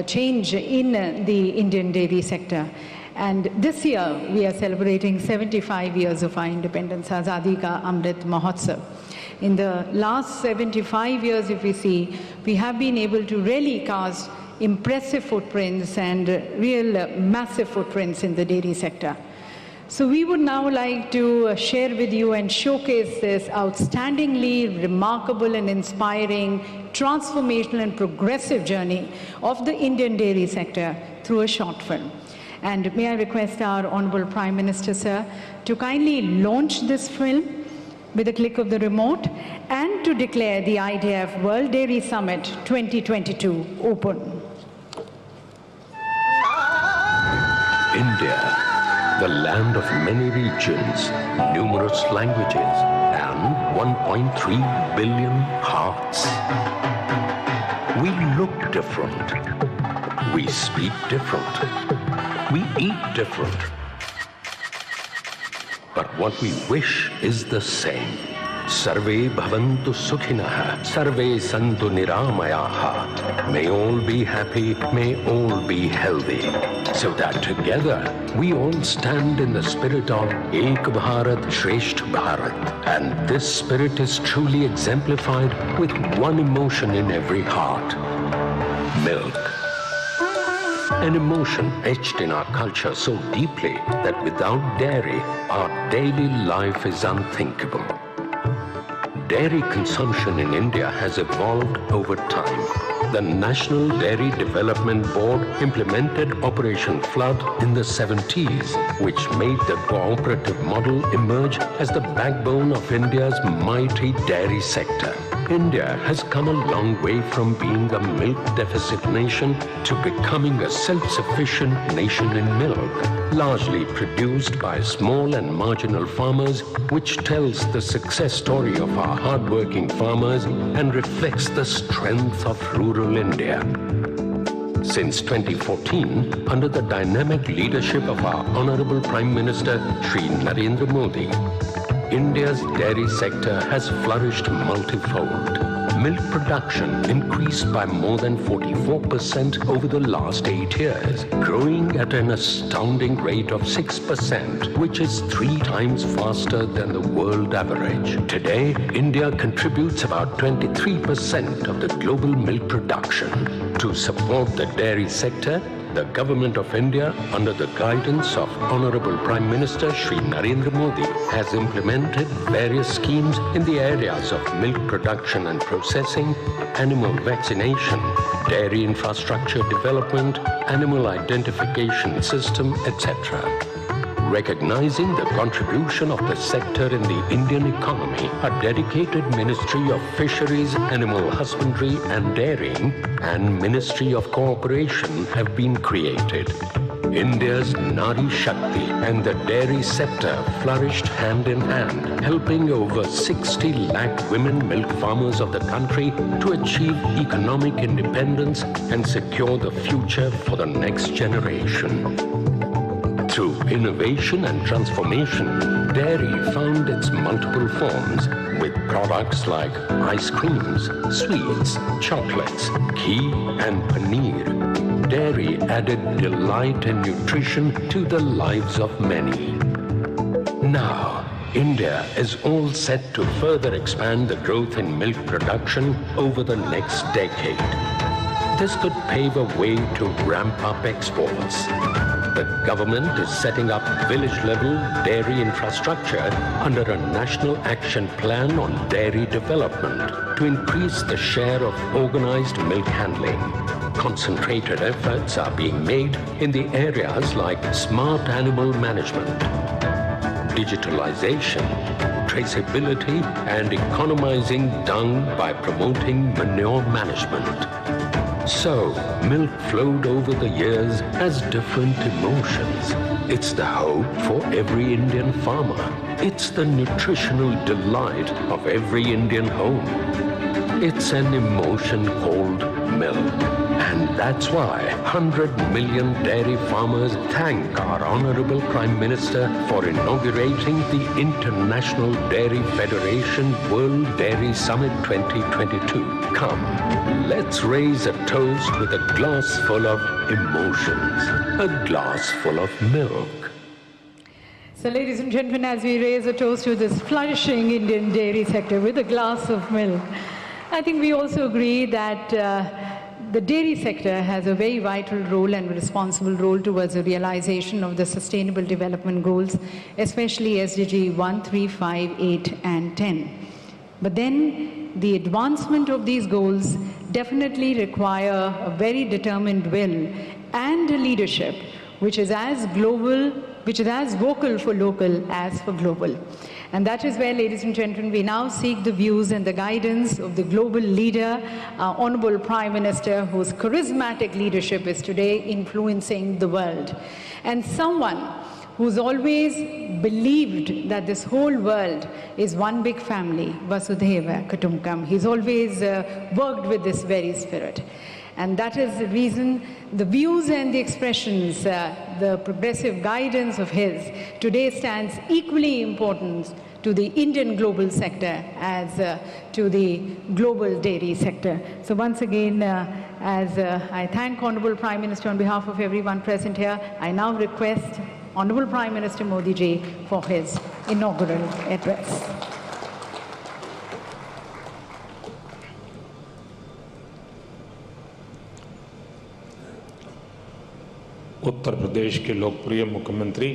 change in the Indian dairy sector. And this year we are celebrating 75 years of our independence, Azadi Ka Amrit Mahotsav. In the last 75 years, if we see, we have been able to really cast impressive footprints and real massive footprints in the dairy sector. So we would now like to share with you and showcase this outstandingly remarkable and inspiring, transformational and progressive journey of the Indian dairy sector through a short film. And may I request our Honorable Prime Minister, sir, to kindly launch this film with a click of the remote and to declare the IDF World Dairy Summit 2022 open. India, the land of many regions, numerous languages, and 1.3 billion hearts. We look different. We speak different. We eat different. But what we wish is the same. Sarve bhavantu sukhinah, sarve santu niramayaha. May all be happy, may all be healthy. So that together we all stand in the spirit of Ek Bharat Shresth Bharat. And this spirit is truly exemplified with one emotion in every heart: milk. An emotion etched in our culture so deeply that without dairy, our daily life is unthinkable. Dairy consumption in India has evolved over time. The National Dairy Development Board implemented Operation Flood in the 70s, which made the cooperative model emerge as the backbone of India's mighty dairy sector. India has come a long way from being a milk deficit nation to becoming a self-sufficient nation in milk, largely produced by small and marginal farmers, which tells the success story of our hard-working farmers and reflects the strength of rural India. Since 2014, under the dynamic leadership of our Honorable Prime Minister, Shri Narendra Modi, India's dairy sector has flourished multifold. Milk production increased by more than 44% over the last 8 years, growing at an astounding rate of 6%, which is 3 times faster than the world average. Today, India contributes about 23% of the global milk production. To support the dairy sector, the Government of India, under the guidance of Honorable Prime Minister Shri Narendra Modi, has implemented various schemes in the areas of milk production and processing, animal vaccination, dairy infrastructure development, animal identification system, etc. Recognizing the contribution of the sector in the Indian economy, a dedicated Ministry of Fisheries, Animal Husbandry and Dairying and Ministry of Cooperation have been created. India's Nari Shakti and the dairy sector flourished hand in hand, helping over 60 lakh women milk farmers of the country to achieve economic independence and secure the future for the next generation. Through innovation and transformation, dairy found its multiple forms with products like ice creams, sweets, chocolates, ghee and paneer. Dairy added delight and nutrition to the lives of many. Now, India is all set to further expand the growth in milk production over the next decade. This could pave a way to ramp up exports. The government is setting up village-level dairy infrastructure under a national action plan on dairy development to increase the share of organized milk handling. Concentrated efforts are being made in the areas like smart animal management, digitalization, traceability, and economizing dung by promoting manure management. So, milk flowed over the years as different emotions. It's the hope for every Indian farmer. It's the nutritional delight of every Indian home. It's an emotion called milk. And that's why 100 million dairy farmers thank our Honorable Prime Minister for inaugurating the International Dairy Federation World Dairy Summit 2022. Come, let's raise a toast with a glass full of emotions, a glass full of milk. So, ladies and gentlemen, as we raise a toast to this flourishing Indian dairy sector with a glass of milk, I think we also agree that the dairy sector has a very vital role and responsible role towards the realization of the Sustainable Development Goals, especially SDG 1, 3, 5, 8, and 10. But then the advancement of these goals definitely require a very determined will and a leadership which is as global, which is as vocal for local as for global. And that is where, ladies and gentlemen, we now seek the views and the guidance of the global leader, our Honorable Prime Minister, whose charismatic leadership is today influencing the world. And someone who's always believed that this whole world is one big family, Vasudhaiva Kutumbakam. He's always worked with this very spirit. And that is the reason the views and the expressions, the progressive guidance of his today stands equally important to the Indian global sector as to the global dairy sector. So once again, as I thank Honorable Prime Minister on behalf of everyone present here, I now request Honorable Prime Minister Modi ji for his inaugural address. Uttar Pradesh के लोकप्रिय मुख्यमंत्री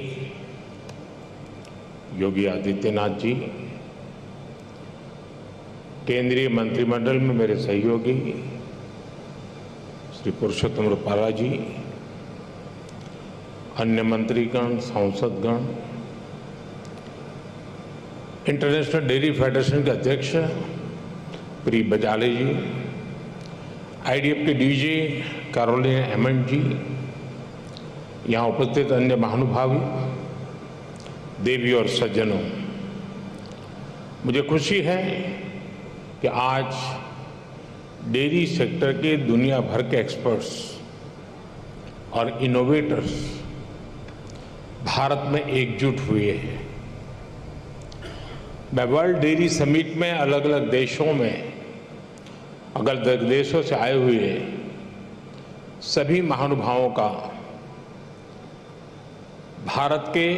योगी आदित्यनाथ जी, केंद्रीय मंत्रिमंडल में मेरे सहयोगी श्री पुरुषोत्तम रूपाला जी, अन्य मंत्रीगण, सांसदगण, इंटरनेशनल डेयरी फेडरेशन के अध्यक्ष प्री बजाले जी, IDF के डीजी कैरोलिन हेमंत जी, यहाँ उपस्थित अन्य महानुभावी, देवी और सज्जनों, मुझे खुशी है कि आज डेयरी सेक्टर के दुनिया भर के एक्सपर्ट्स और इनोवेटर्स भारत में एकजुट हुए हैं। मैं वर्ल्ड डेयरी समिट में अलग अलग देशों में, अलग अलग देशों से आए हुए सभी महानुभावों का भारत के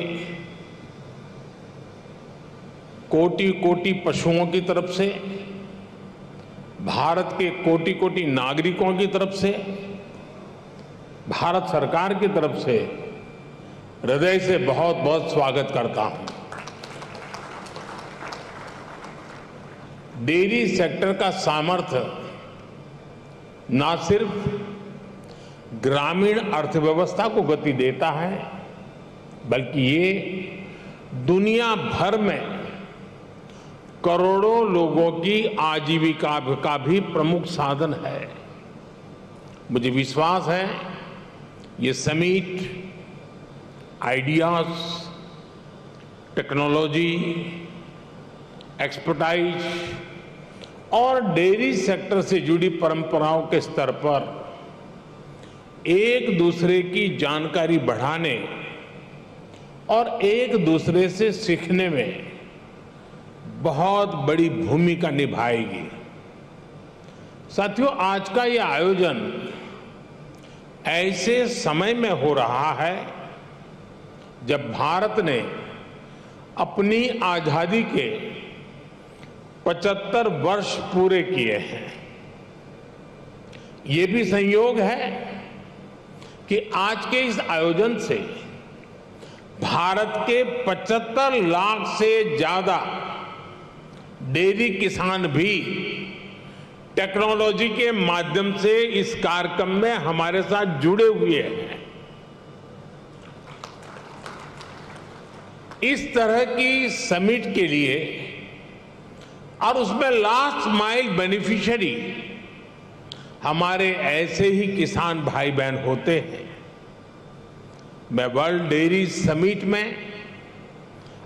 कोटि कोटि पशुओं की तरफ से, भारत के कोटि कोटि नागरिकों की तरफ से, भारत सरकार की तरफ से हृदय से बहुत बहुत स्वागत करता हूं। डेयरी सेक्टर का सामर्थ्य ना सिर्फ ग्रामीण अर्थव्यवस्था को गति देता है, बल्कि ये दुनिया भर में करोड़ों लोगों की आजीविका का भी प्रमुख साधन है। मुझे विश्वास है ये समिट आइडियाज, टेक्नोलॉजी, एक्सपर्टाइज और डेयरी सेक्टर से जुड़ी परंपराओं के स्तर पर एक दूसरे की जानकारी बढ़ाने और एक दूसरे से सीखने में बहुत बड़ी भूमिका निभाएगी। साथियों, आज का ये आयोजन ऐसे समय में हो रहा है जब भारत ने अपनी आजादी के 75 वर्ष पूरे किए हैं। ये भी संयोग है कि आज के इस आयोजन से भारत के 75 लाख से ज्यादा डेयरी किसान भी टेक्नोलॉजी के माध्यम से इस कार्यक्रम में हमारे साथ जुड़े हुए हैं। इस तरह की समिट के लिए और उसमें लास्ट माइल बेनिफिशियरी हमारे ऐसे ही किसान भाई बहन होते हैं। मैं वर्ल्ड डेयरी समिट में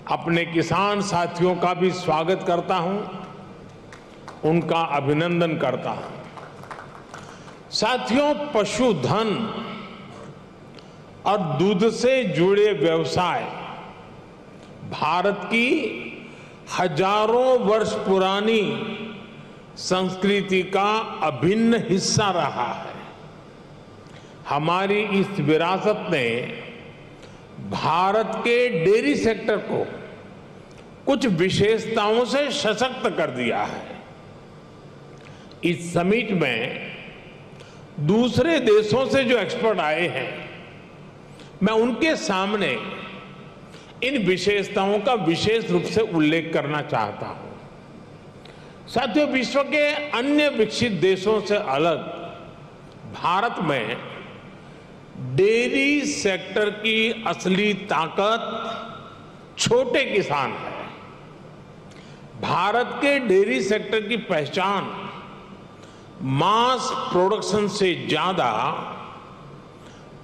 अपने किसान साथियों का भी स्वागत करता हूं, उनका अभिनंदन करता हूं। साथियों, पशुधन और दूध से जुड़े व्यवसाय भारत की हजारों वर्ष पुरानी संस्कृति का अभिन्न हिस्सा रहा है। हमारी इस विरासत ने भारत के डेयरी सेक्टर को कुछ विशेषताओं से सशक्त कर दिया है। इस समिट में दूसरे देशों से जो एक्सपर्ट आए हैं, मैं उनके सामने इन विशेषताओं का विशेष रूप से उल्लेख करना चाहता हूं। साथियों, विश्व के अन्य विकसित देशों से अलग भारत में डेयरी सेक्टर की असली ताकत छोटे किसान है। भारत के डेयरी सेक्टर की पहचान मास प्रोडक्शन से ज्यादा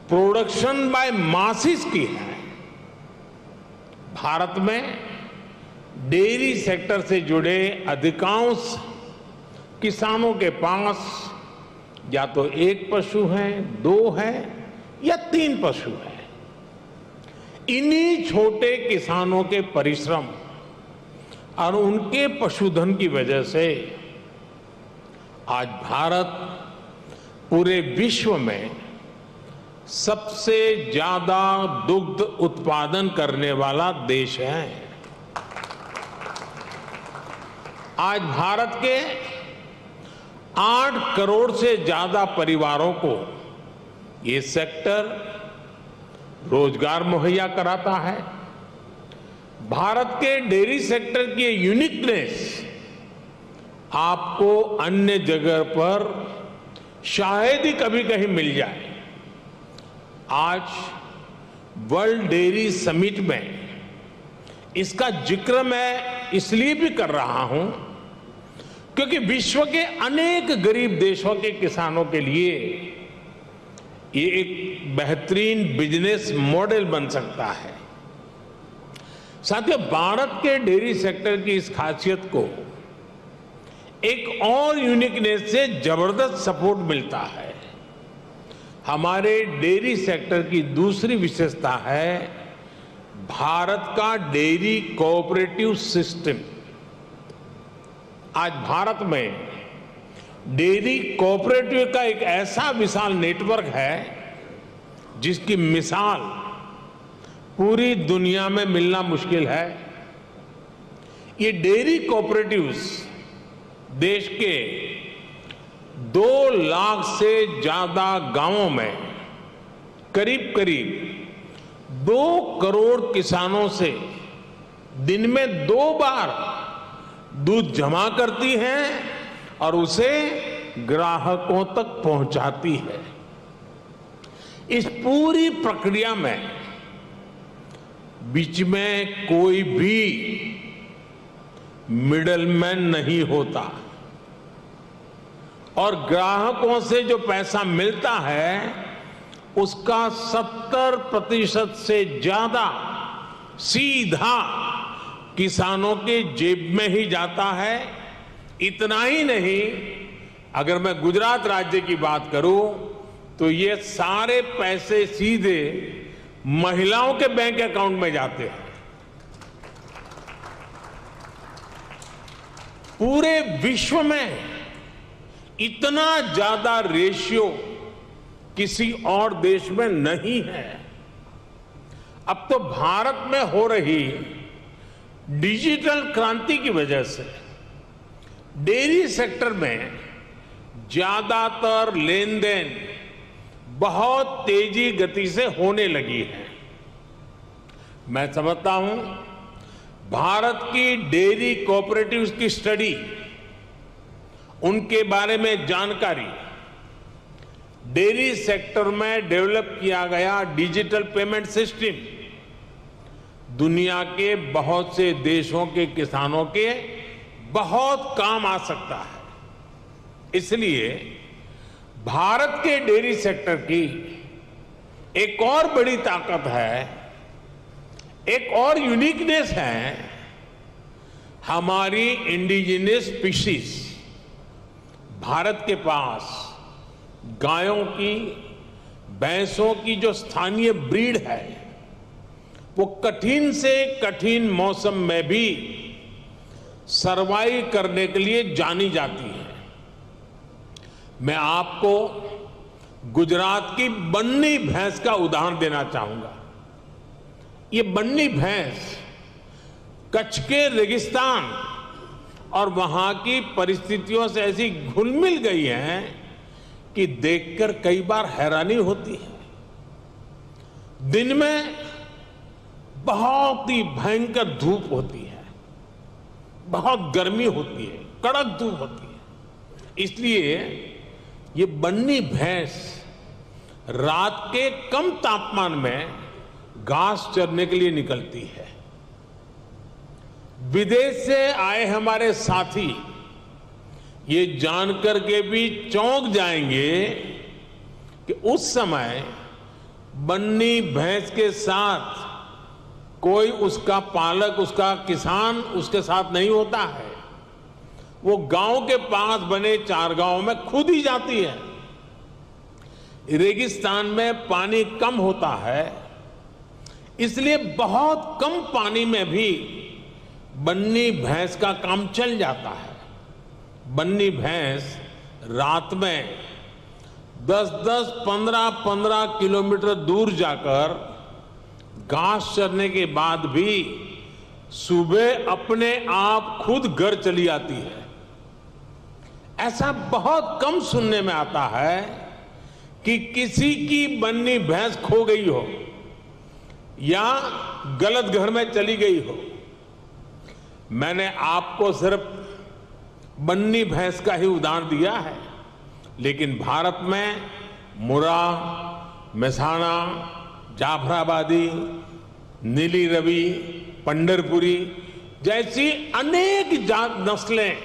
प्रोडक्शन बाय मासिस की है। भारत में डेयरी सेक्टर से जुड़े अधिकांश किसानों के पास या तो एक पशु है, दो है या तीन पशु है। इन्हीं छोटे किसानों के परिश्रम और उनके पशुधन की वजह से आज भारत पूरे विश्व में सबसे ज्यादा दुग्ध उत्पादन करने वाला देश है। आज भारत के 8 करोड़ से ज्यादा परिवारों को ये सेक्टर रोजगार मुहैया कराता है। भारत के डेयरी सेक्टर की यूनिकनेस आपको अन्य जगह पर शायद ही कभी कहीं मिल जाए। आज वर्ल्ड डेयरी समिट में इसका जिक्र मैं इसलिए भी कर रहा हूं क्योंकि विश्व के अनेक गरीब देशों के किसानों के लिए ये एक बेहतरीन बिजनेस मॉडल बन सकता है। साथियों, भारत के डेयरी सेक्टर की इस खासियत को एक और यूनिकनेस से जबरदस्त सपोर्ट मिलता है। हमारे डेयरी सेक्टर की दूसरी विशेषता है भारत का डेयरी कोऑपरेटिव सिस्टम। आज भारत में डेयरी कोऑपरेटिव का एक ऐसा विशाल नेटवर्क है जिसकी मिसाल पूरी दुनिया में मिलना मुश्किल है। ये डेयरी कोऑपरेटिव्स देश के 2 लाख से ज्यादा गांवों में करीब करीब 2 करोड़ किसानों से दिन में 2 बार दूध जमा करती हैं और उसे ग्राहकों तक पहुंचाती है। इस पूरी प्रक्रिया में बीच में कोई भी मिडलमैन नहीं होता और ग्राहकों से जो पैसा मिलता है उसका 70% से ज्यादा सीधा किसानों के जेब में ही जाता है। इतना ही नहीं, अगर मैं गुजरात राज्य की बात करूं तो ये सारे पैसे सीधे महिलाओं के बैंक अकाउंट में जाते हैं। पूरे विश्व में इतना ज्यादा रेशियो किसी और देश में नहीं है। अब तो भारत में हो रही डिजिटल क्रांति की वजह से डेयरी सेक्टर में ज्यादातर लेन देन बहुत तेजी गति से होने लगी है। मैं समझता हूं भारत की डेयरी कोऑपरेटिव्स की स्टडी, उनके बारे में जानकारी, डेयरी सेक्टर में डेवलप किया गया डिजिटल पेमेंट सिस्टम दुनिया के बहुत से देशों के किसानों के बहुत काम आ सकता है। इसलिए भारत के डेयरी सेक्टर की एक और बड़ी ताकत है एक और यूनिकनेस है हमारी इंडिजिनस स्पीशीज। भारत के पास गायों की, भैंसों की जो स्थानीय ब्रीड है वो कठिन से कठिन मौसम में भी सरवाइव करने के लिए जानी जाती है। मैं आपको गुजरात की बन्नी भैंस का उदाहरण देना चाहूंगा। ये बन्नी भैंस कच्छ के रेगिस्तान और वहां की परिस्थितियों से ऐसी घुल मिल गई है कि देखकर कई बार हैरानी होती है। दिन में बहुत ही भयंकर धूप होती है, बहुत गर्मी होती है, कड़क धूप होती है। इसलिए ये बन्नी भैंस रात के कम तापमान में घास चरने के लिए निकलती है। विदेश से आए हमारे साथी ये जानकर के भी चौंक जाएंगे कि उस समय बन्नी भैंस के साथ कोई उसका पालक, उसका किसान उसके साथ नहीं होता है। वो गांव के पास बने चारगांव में खुद ही जाती है। रेगिस्तान में पानी कम होता है, इसलिए बहुत कम पानी में भी बन्नी भैंस का काम चल जाता है। बन्नी भैंस रात में 10-10, 15-15 किलोमीटर दूर जाकर घास चरने के बाद भी सुबह अपने आप खुद घर चली आती है। ऐसा बहुत कम सुनने में आता है कि किसी की बन्नी भैंस खो गई हो या गलत घर में चली गई हो। मैंने आपको सिर्फ बन्नी भैंस का ही उदाहरण दिया है, लेकिन भारत में मुरा, मेसाना, जाफराबादी, नीली रवि, पंढरपुरी जैसी अनेक जात नस्लें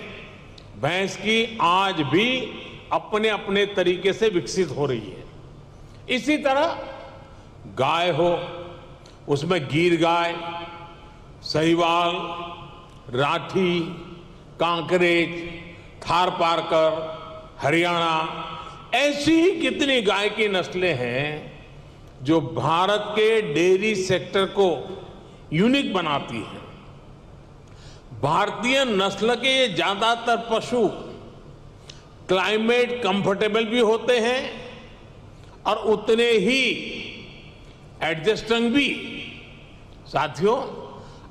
भैंस की आज भी अपने अपने तरीके से विकसित हो रही है। इसी तरह गाय हो, उसमें गीर गाय, सहीवाल, राठी, कांकरेज, थार पारकर, हरियाणा, ऐसी ही कितनी गाय की नस्लें हैं जो भारत के डेयरी सेक्टर को यूनिक बनाती है। भारतीय नस्ल के ये ज्यादातर पशु क्लाइमेट कंफर्टेबल भी होते हैं और उतने ही एडजस्टिंग भी। साथियों,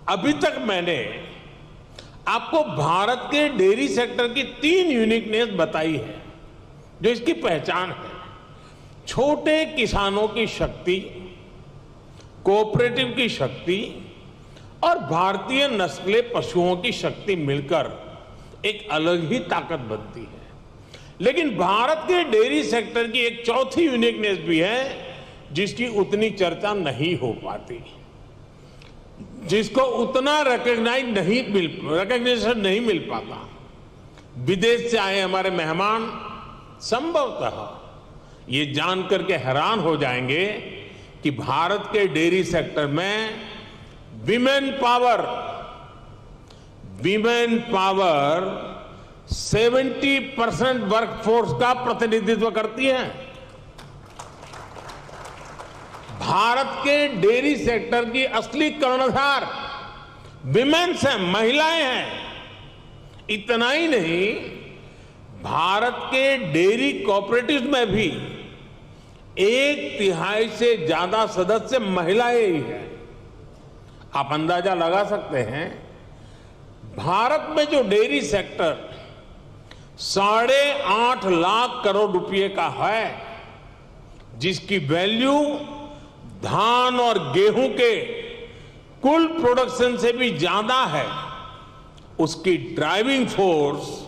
अभी तक मैंने आपको भारत के डेयरी सेक्टर की 3 यूनिकनेस बताई है जो इसकी पहचान है। छोटे किसानों की शक्ति, कोऑपरेटिव की शक्ति और भारतीय नस्ले पशुओं की शक्ति मिलकर एक अलग ही ताकत बनती है। लेकिन भारत के डेयरी सेक्टर की एक चौथी यूनिकनेस भी है जिसकी उतनी चर्चा नहीं हो पाती, जिसको उतना रिकॉग्निशन नहीं मिल पाता। विदेश से आए हमारे मेहमान संभवतः ये जानकर के हैरान हो जाएंगे कि भारत के डेयरी सेक्टर में विमेन पावर 70% वर्कफोर्स का प्रतिनिधित्व करती है। भारत के डेयरी सेक्टर की असली कर्णधार विमेन्स हैं, महिलाएं हैं। इतना ही नहीं, भारत के डेयरी कोऑपरेटिव में भी 1/3 से ज्यादा सदस्य महिलाएं ही हैं। आप अंदाजा लगा सकते हैं, भारत में जो डेयरी सेक्टर 8.5 लाख करोड़ रुपए का है, जिसकी वैल्यू धान और गेहूं के कुल प्रोडक्शन से भी ज्यादा है, उसकी ड्राइविंग फोर्स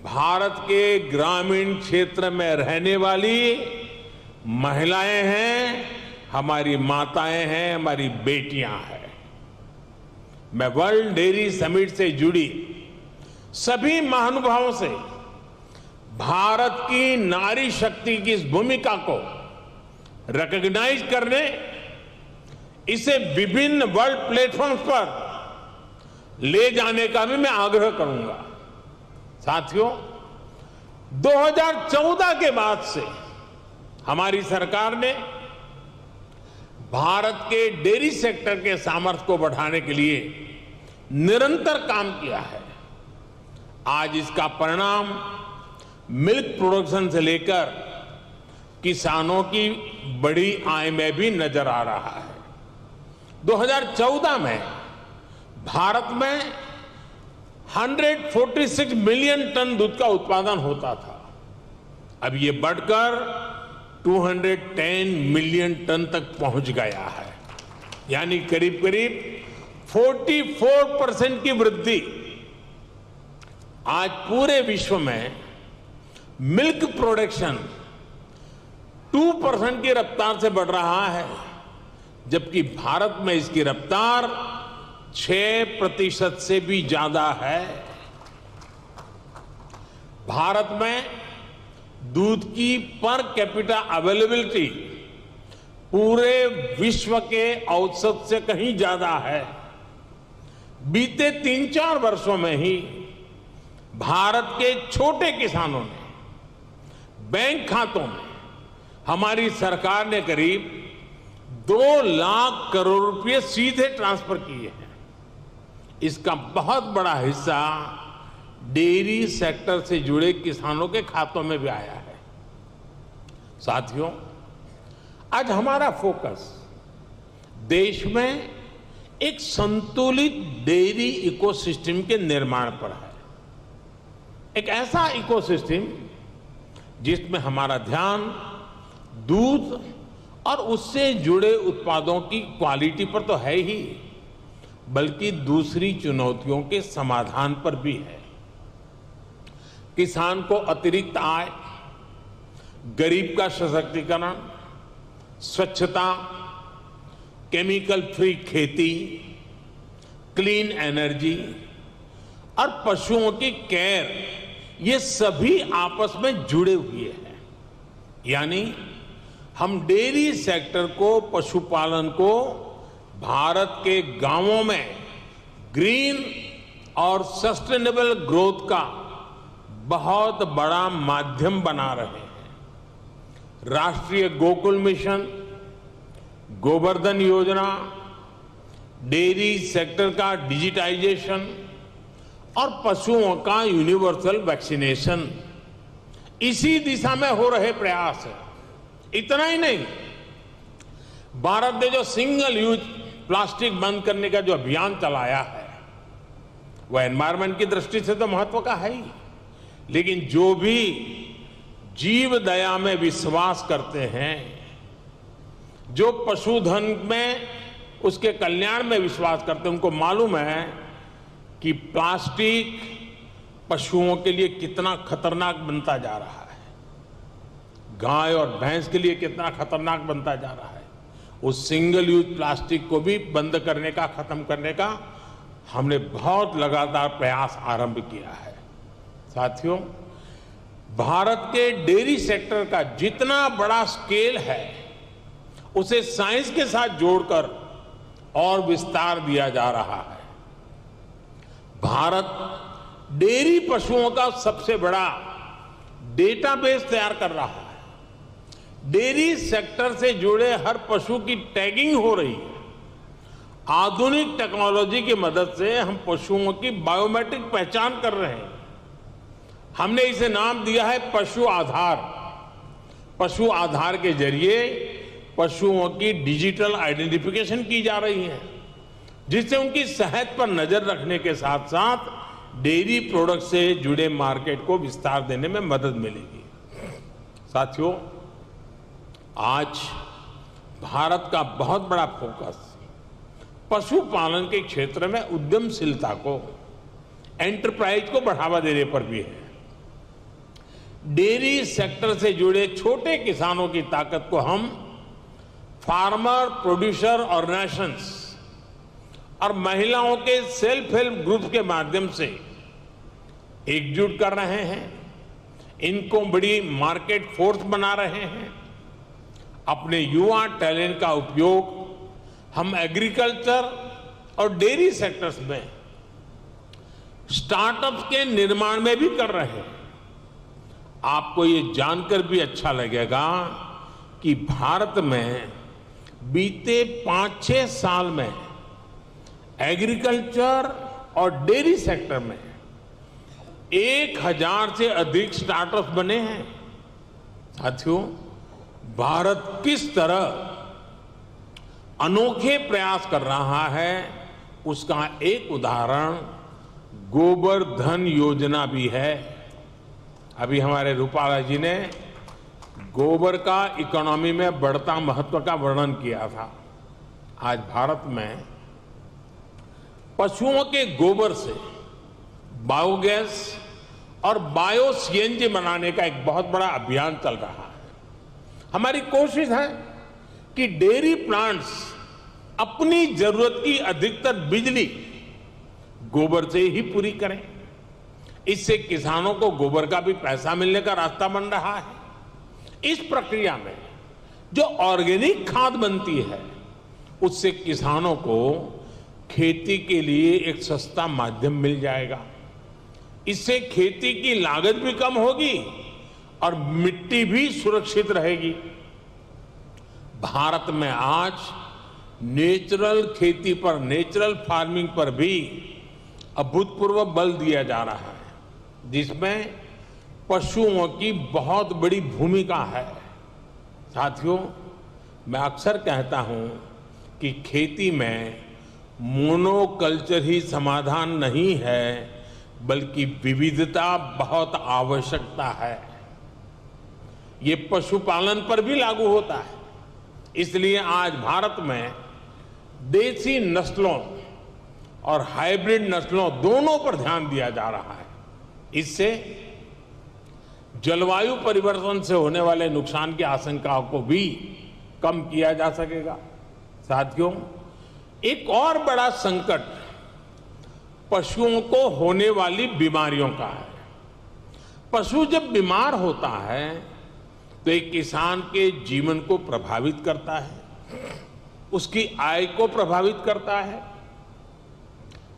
भारत के ग्रामीण क्षेत्र में रहने वाली महिलाएं हैं, हमारी माताएं हैं, हमारी बेटियां हैं। मैं वर्ल्ड डेयरी समिट से जुड़ी सभी महानुभावों से भारत की नारी शक्ति की इस भूमिका को रिकॉग्नाइज करने, इसे विभिन्न वर्ल्ड प्लेटफॉर्म्स पर ले जाने का भी मैं आग्रह करूंगा। साथियों, 2014 के बाद से हमारी सरकार ने भारत के डेयरी सेक्टर के सामर्थ्य को बढ़ाने के लिए निरंतर काम किया है। आज इसका परिणाम मिल्क प्रोडक्शन से लेकर किसानों की बड़ी आय में भी नजर आ रहा है। 2014 में भारत में 146 मिलियन टन दूध का उत्पादन होता था। अब ये बढ़कर 210 मिलियन टन तक पहुंच गया है, यानी करीब करीब 44% की वृद्धि। आज पूरे विश्व में मिल्क प्रोडक्शन 2% की रफ्तार से बढ़ रहा है, जबकि भारत में इसकी रफ्तार 6% से भी ज्यादा है। भारत में दूध की पर कैपिटा अवेलेबिलिटी पूरे विश्व के औसत से कहीं ज्यादा है। बीते 3-4 वर्षों में ही भारत के छोटे किसानों ने बैंक खातों में हमारी सरकार ने करीब 2 लाख करोड़ रुपए सीधे ट्रांसफर किए हैं। इसका बहुत बड़ा हिस्सा डेयरी सेक्टर से जुड़े किसानों के खातों में भी आया है। साथियों, आज हमारा फोकस देश में एक संतुलित डेयरी इकोसिस्टम के निर्माण पर है। एक ऐसा इकोसिस्टम जिसमें हमारा ध्यान दूध और उससे जुड़े उत्पादों की क्वालिटी पर तो है ही, बल्कि दूसरी चुनौतियों के समाधान पर भी है। किसान को अतिरिक्त आय, गरीब का सशक्तिकरण, स्वच्छता, केमिकल फ्री खेती, क्लीन एनर्जी और पशुओं की केयर, ये सभी आपस में जुड़े हुए हैं। यानी हम डेयरी सेक्टर को, पशुपालन को भारत के गांवों में ग्रीन और सस्टेनेबल ग्रोथ का बहुत बड़ा माध्यम बना रहे हैं। राष्ट्रीय गोकुल मिशन, गोवर्धन योजना, डेयरी सेक्टर का डिजिटाइजेशन और पशुओं का यूनिवर्सल वैक्सीनेशन, इसी दिशा में हो रहे प्रयास है। इतना ही नहीं, भारत ने जो सिंगल यूज प्लास्टिक बंद करने का जो अभियान चलाया है, वह एनवायरमेंट की दृष्टि से तो महत्व का है ही, लेकिन जो भी जीव दया में विश्वास करते हैं, जो पशुधन में उसके कल्याण में विश्वास करते हैं, उनको मालूम है कि प्लास्टिक पशुओं के लिए कितना खतरनाक बनता जा रहा है, गाय और भैंस के लिए कितना खतरनाक बनता जा रहा है। उस सिंगल यूज प्लास्टिक को भी बंद करने का, खत्म करने का हमने बहुत लगातार प्रयास आरंभ किया है। साथियों, भारत के डेयरी सेक्टर का जितना बड़ा स्केल है, उसे साइंस के साथ जोड़कर और विस्तार दिया जा रहा है। भारत डेयरी पशुओं का सबसे बड़ा डेटाबेस तैयार कर रहा है। डेयरी सेक्टर से जुड़े हर पशु की टैगिंग हो रही है। आधुनिक टेक्नोलॉजी की मदद से हम पशुओं की बायोमेट्रिक पहचान कर रहे हैं। हमने इसे नाम दिया है पशु आधार। पशु आधार के जरिए पशुओं की डिजिटल आइडेंटिफिकेशन की जा रही है, जिससे उनकी सेहत पर नजर रखने के साथ साथ डेयरी प्रोडक्ट से जुड़े मार्केट को विस्तार देने में मदद मिलेगी। साथियों, आज भारत का बहुत बड़ा फोकस पशुपालन के क्षेत्र में उद्यमशीलता को, एंटरप्राइज को बढ़ावा देने पर भी है। डेयरी सेक्टर से जुड़े छोटे किसानों की ताकत को हम फार्मर प्रोड्यूसर ऑर्गेनाइजेशंस और महिलाओं के सेल्फ हेल्प ग्रुप के माध्यम से एकजुट कर रहे हैं। इनको बड़ी मार्केट फोर्स बना रहे हैं। अपने युवा टैलेंट का उपयोग हम एग्रीकल्चर और डेयरी सेक्टर्स में स्टार्टअप्स के निर्माण में भी कर रहे हैं। आपको ये जानकर भी अच्छा लगेगा कि भारत में बीते 5-6 साल में एग्रीकल्चर और डेयरी सेक्टर में 1000 से अधिक स्टार्टअप्स बने हैं। साथियों, भारत किस तरह अनोखे प्रयास कर रहा है उसका एक उदाहरण गोबर धन योजना भी है। अभी हमारे रूपाला जी ने गोबर का इकोनॉमी में बढ़ता महत्व का वर्णन किया था। आज भारत में पशुओं के गोबर से बायोगैस और बायो सीएनजी बनाने का एक बहुत बड़ा अभियान चल रहा है। हमारी कोशिश है कि डेयरी प्लांट्स अपनी जरूरत की अधिकतर बिजली गोबर से ही पूरी करें। इससे किसानों को गोबर का भी पैसा मिलने का रास्ता बन रहा है। इस प्रक्रिया में जो ऑर्गेनिक खाद बनती है उससे किसानों को खेती के लिए एक सस्ता माध्यम मिल जाएगा। इससे खेती की लागत भी कम होगी और मिट्टी भी सुरक्षित रहेगी। भारत में आज नेचुरल खेती पर, नेचुरल फार्मिंग पर भी अभूतपूर्व बल दिया जा रहा है, जिसमें पशुओं की बहुत बड़ी भूमिका है। साथियों, मैं अक्सर कहता हूं कि खेती में मोनोकल्चर ही समाधान नहीं है, बल्कि विविधता बहुत आवश्यकता है। ये पशुपालन पर भी लागू होता है। इसलिए आज भारत में देसी नस्लों और हाइब्रिड नस्लों दोनों पर ध्यान दिया जा रहा है। इससे जलवायु परिवर्तन से होने वाले नुकसान की आशंकाओं को भी कम किया जा सकेगा। साथियों, एक और बड़ा संकट पशुओं को होने वाली बीमारियों का है। पशु जब बीमार होता है तो एक किसान के जीवन को प्रभावित करता है, उसकी आय को प्रभावित करता है।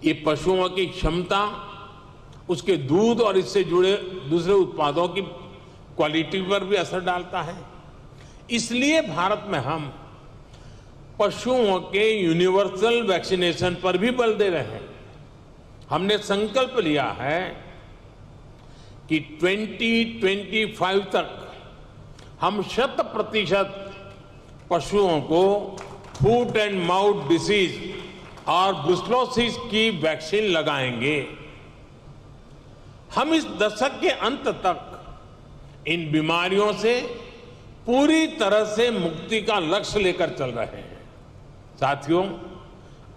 ये पशुओं की क्षमता, उसके दूध और इससे जुड़े दूसरे उत्पादों की क्वालिटी पर भी असर डालता है। इसलिए भारत में हम पशुओं के यूनिवर्सल वैक्सीनेशन पर भी बल दे रहे हैं। हमने संकल्प लिया है कि 2025 तक हम 100% पशुओं को फूट एंड माउथ डिसीज और ब्रुसेलोसिस की वैक्सीन लगाएंगे। हम इस दशक के अंत तक इन बीमारियों से पूरी तरह से मुक्ति का लक्ष्य लेकर चल रहे हैं। साथियों,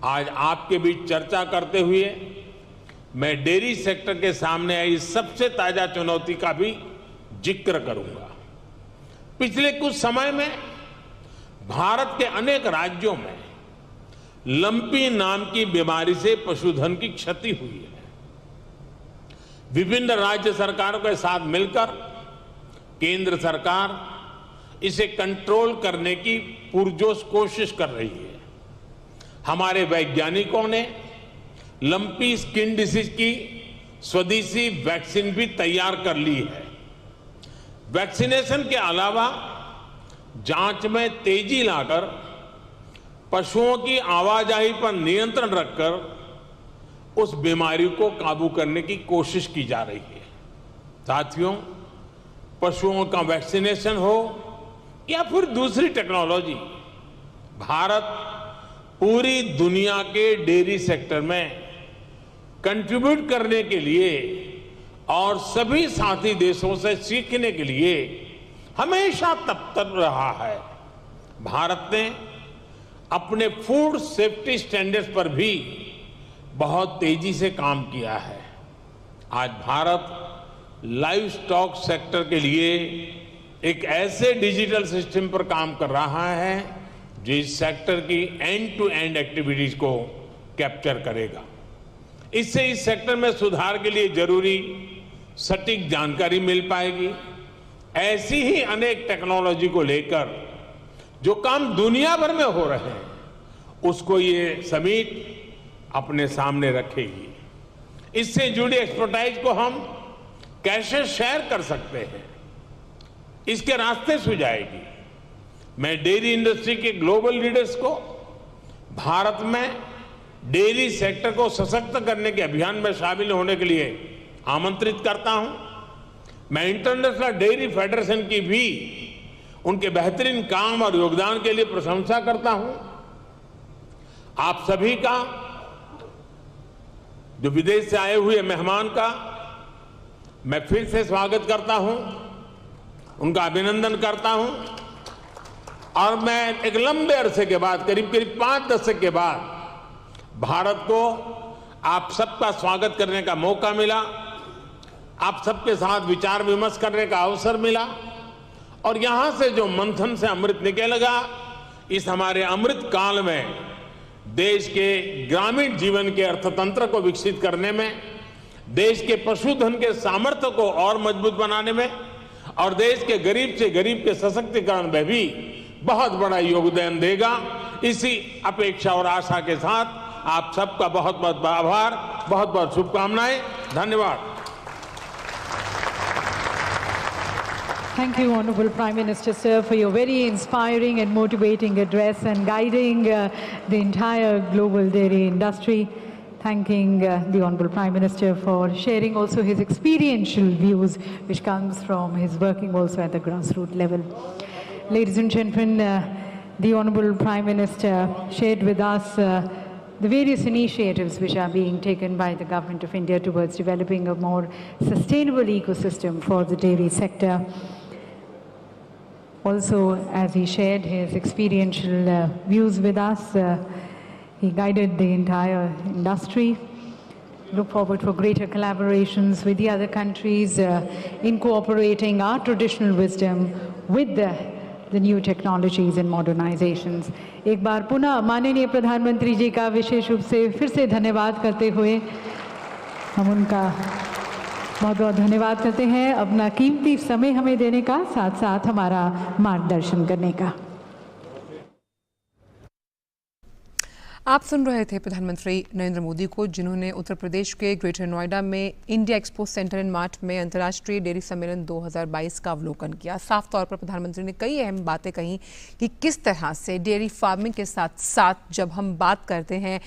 आज आपके बीच चर्चा करते हुए मैं डेयरी सेक्टर के सामने आई सबसे ताजा चुनौती का भी जिक्र करूंगा। पिछले कुछ समय में भारत के अनेक राज्यों में लंपी नाम की बीमारी से पशुधन की क्षति हुई है। विभिन्न राज्य सरकारों के साथ मिलकर केंद्र सरकार इसे कंट्रोल करने की पुरजोश कोशिश कर रही है। हमारे वैज्ञानिकों ने लंपी स्किन डिसीज की स्वदेशी वैक्सीन भी तैयार कर ली है। वैक्सीनेशन के अलावा जांच में तेजी लाकर पशुओं की आवाजाही पर नियंत्रण रखकर उस बीमारी को काबू करने की कोशिश की जा रही है। साथियों, पशुओं का वैक्सीनेशन हो या फिर दूसरी टेक्नोलॉजी, भारत पूरी दुनिया के डेयरी सेक्टर में कंट्रीब्यूट करने के लिए और सभी साथी देशों से सीखने के लिए हमेशा तत्पर रहा है। भारत ने अपने फूड सेफ्टी स्टैंडर्ड्स पर भी बहुत तेजी से काम किया है। आज भारत लाइव स्टॉक सेक्टर के लिए एक ऐसे डिजिटल सिस्टम पर काम कर रहा है जो इस सेक्टर की एंड टू एंड एक्टिविटीज को कैप्चर करेगा। इससे इस सेक्टर में सुधार के लिए जरूरी सटीक जानकारी मिल पाएगी। ऐसी ही अनेक टेक्नोलॉजी को लेकर जो काम दुनिया भर में हो रहे हैं उसको ये समिट अपने सामने रखेगी। इससे जुड़ी एक्सपर्टाइज को हम कैसे शेयर कर सकते हैं, इसके रास्ते सुझाएगी। मैं डेयरी इंडस्ट्री के ग्लोबल लीडर्स को भारत में डेयरी सेक्टर को सशक्त करने के अभियान में शामिल होने के लिए आमंत्रित करता हूं। मैं इंटरनेशनल डेयरी फेडरेशन की भी उनके बेहतरीन काम और योगदान के लिए प्रशंसा करता हूं। आप सभी का, जो विदेश से आए हुए मेहमान का, मैं फिर से स्वागत करता हूं, उनका अभिनंदन करता हूं। और मैं एक लंबे अरसे के बाद, करीब 5 दशक के बाद भारत को आप सबका स्वागत करने का मौका मिला, आप सबके साथ विचार विमर्श करने का अवसर मिला, और यहां से जो मंथन से अमृत निकलेगा, इस हमारे अमृत काल में देश के ग्रामीण जीवन के अर्थतंत्र को विकसित करने में, देश के पशुधन के सामर्थ्य को और मजबूत बनाने में, और देश के गरीब से गरीब के सशक्तिकरण में भी बहुत बड़ा योगदान देगा। इसी अपेक्षा और आशा के साथ आप सबका बहुत बहुत आभार, बहुत बहुत शुभकामनाएं। धन्यवाद। Thank you, Honorable Prime Minister, sir, for your very inspiring and motivating address and guiding the entire global dairy industry. Thanking the Honorable Prime Minister for sharing also his experiential views, which comes from his working also at the grassroots level. Ladies and gentlemen, the Honorable Prime Minister shared with us the various initiatives which are being taken by the Government of India towards developing a more sustainable ecosystem for the dairy sector. Also, as he shared his experiential views with us, he guided the entire industry. Look forward for greater collaborations with the other countries in cooperating our traditional wisdom with the new technologies and modernizations. एक बार पुनः माननीय प्रधानमंत्री जी का विशेष रूप से फिर से धन्यवाद करते हुए हम उनका बहुत बहुत धन्यवाद करते हैं अपना कीमती समय हमें देने का, साथ साथ हमारा मार्गदर्शन करने का। आप सुन रहे थे प्रधानमंत्री नरेंद्र मोदी को, जिन्होंने उत्तर प्रदेश के ग्रेटर नोएडा में India expo centre and mart में अंतर्राष्ट्रीय डेयरी सम्मेलन 2022 का अवलोकन किया। साफ तौर पर प्रधानमंत्री ने कई अहम बातें कही कि किस तरह से डेयरी फार्मिंग के साथ साथ जब हम बात करते हैं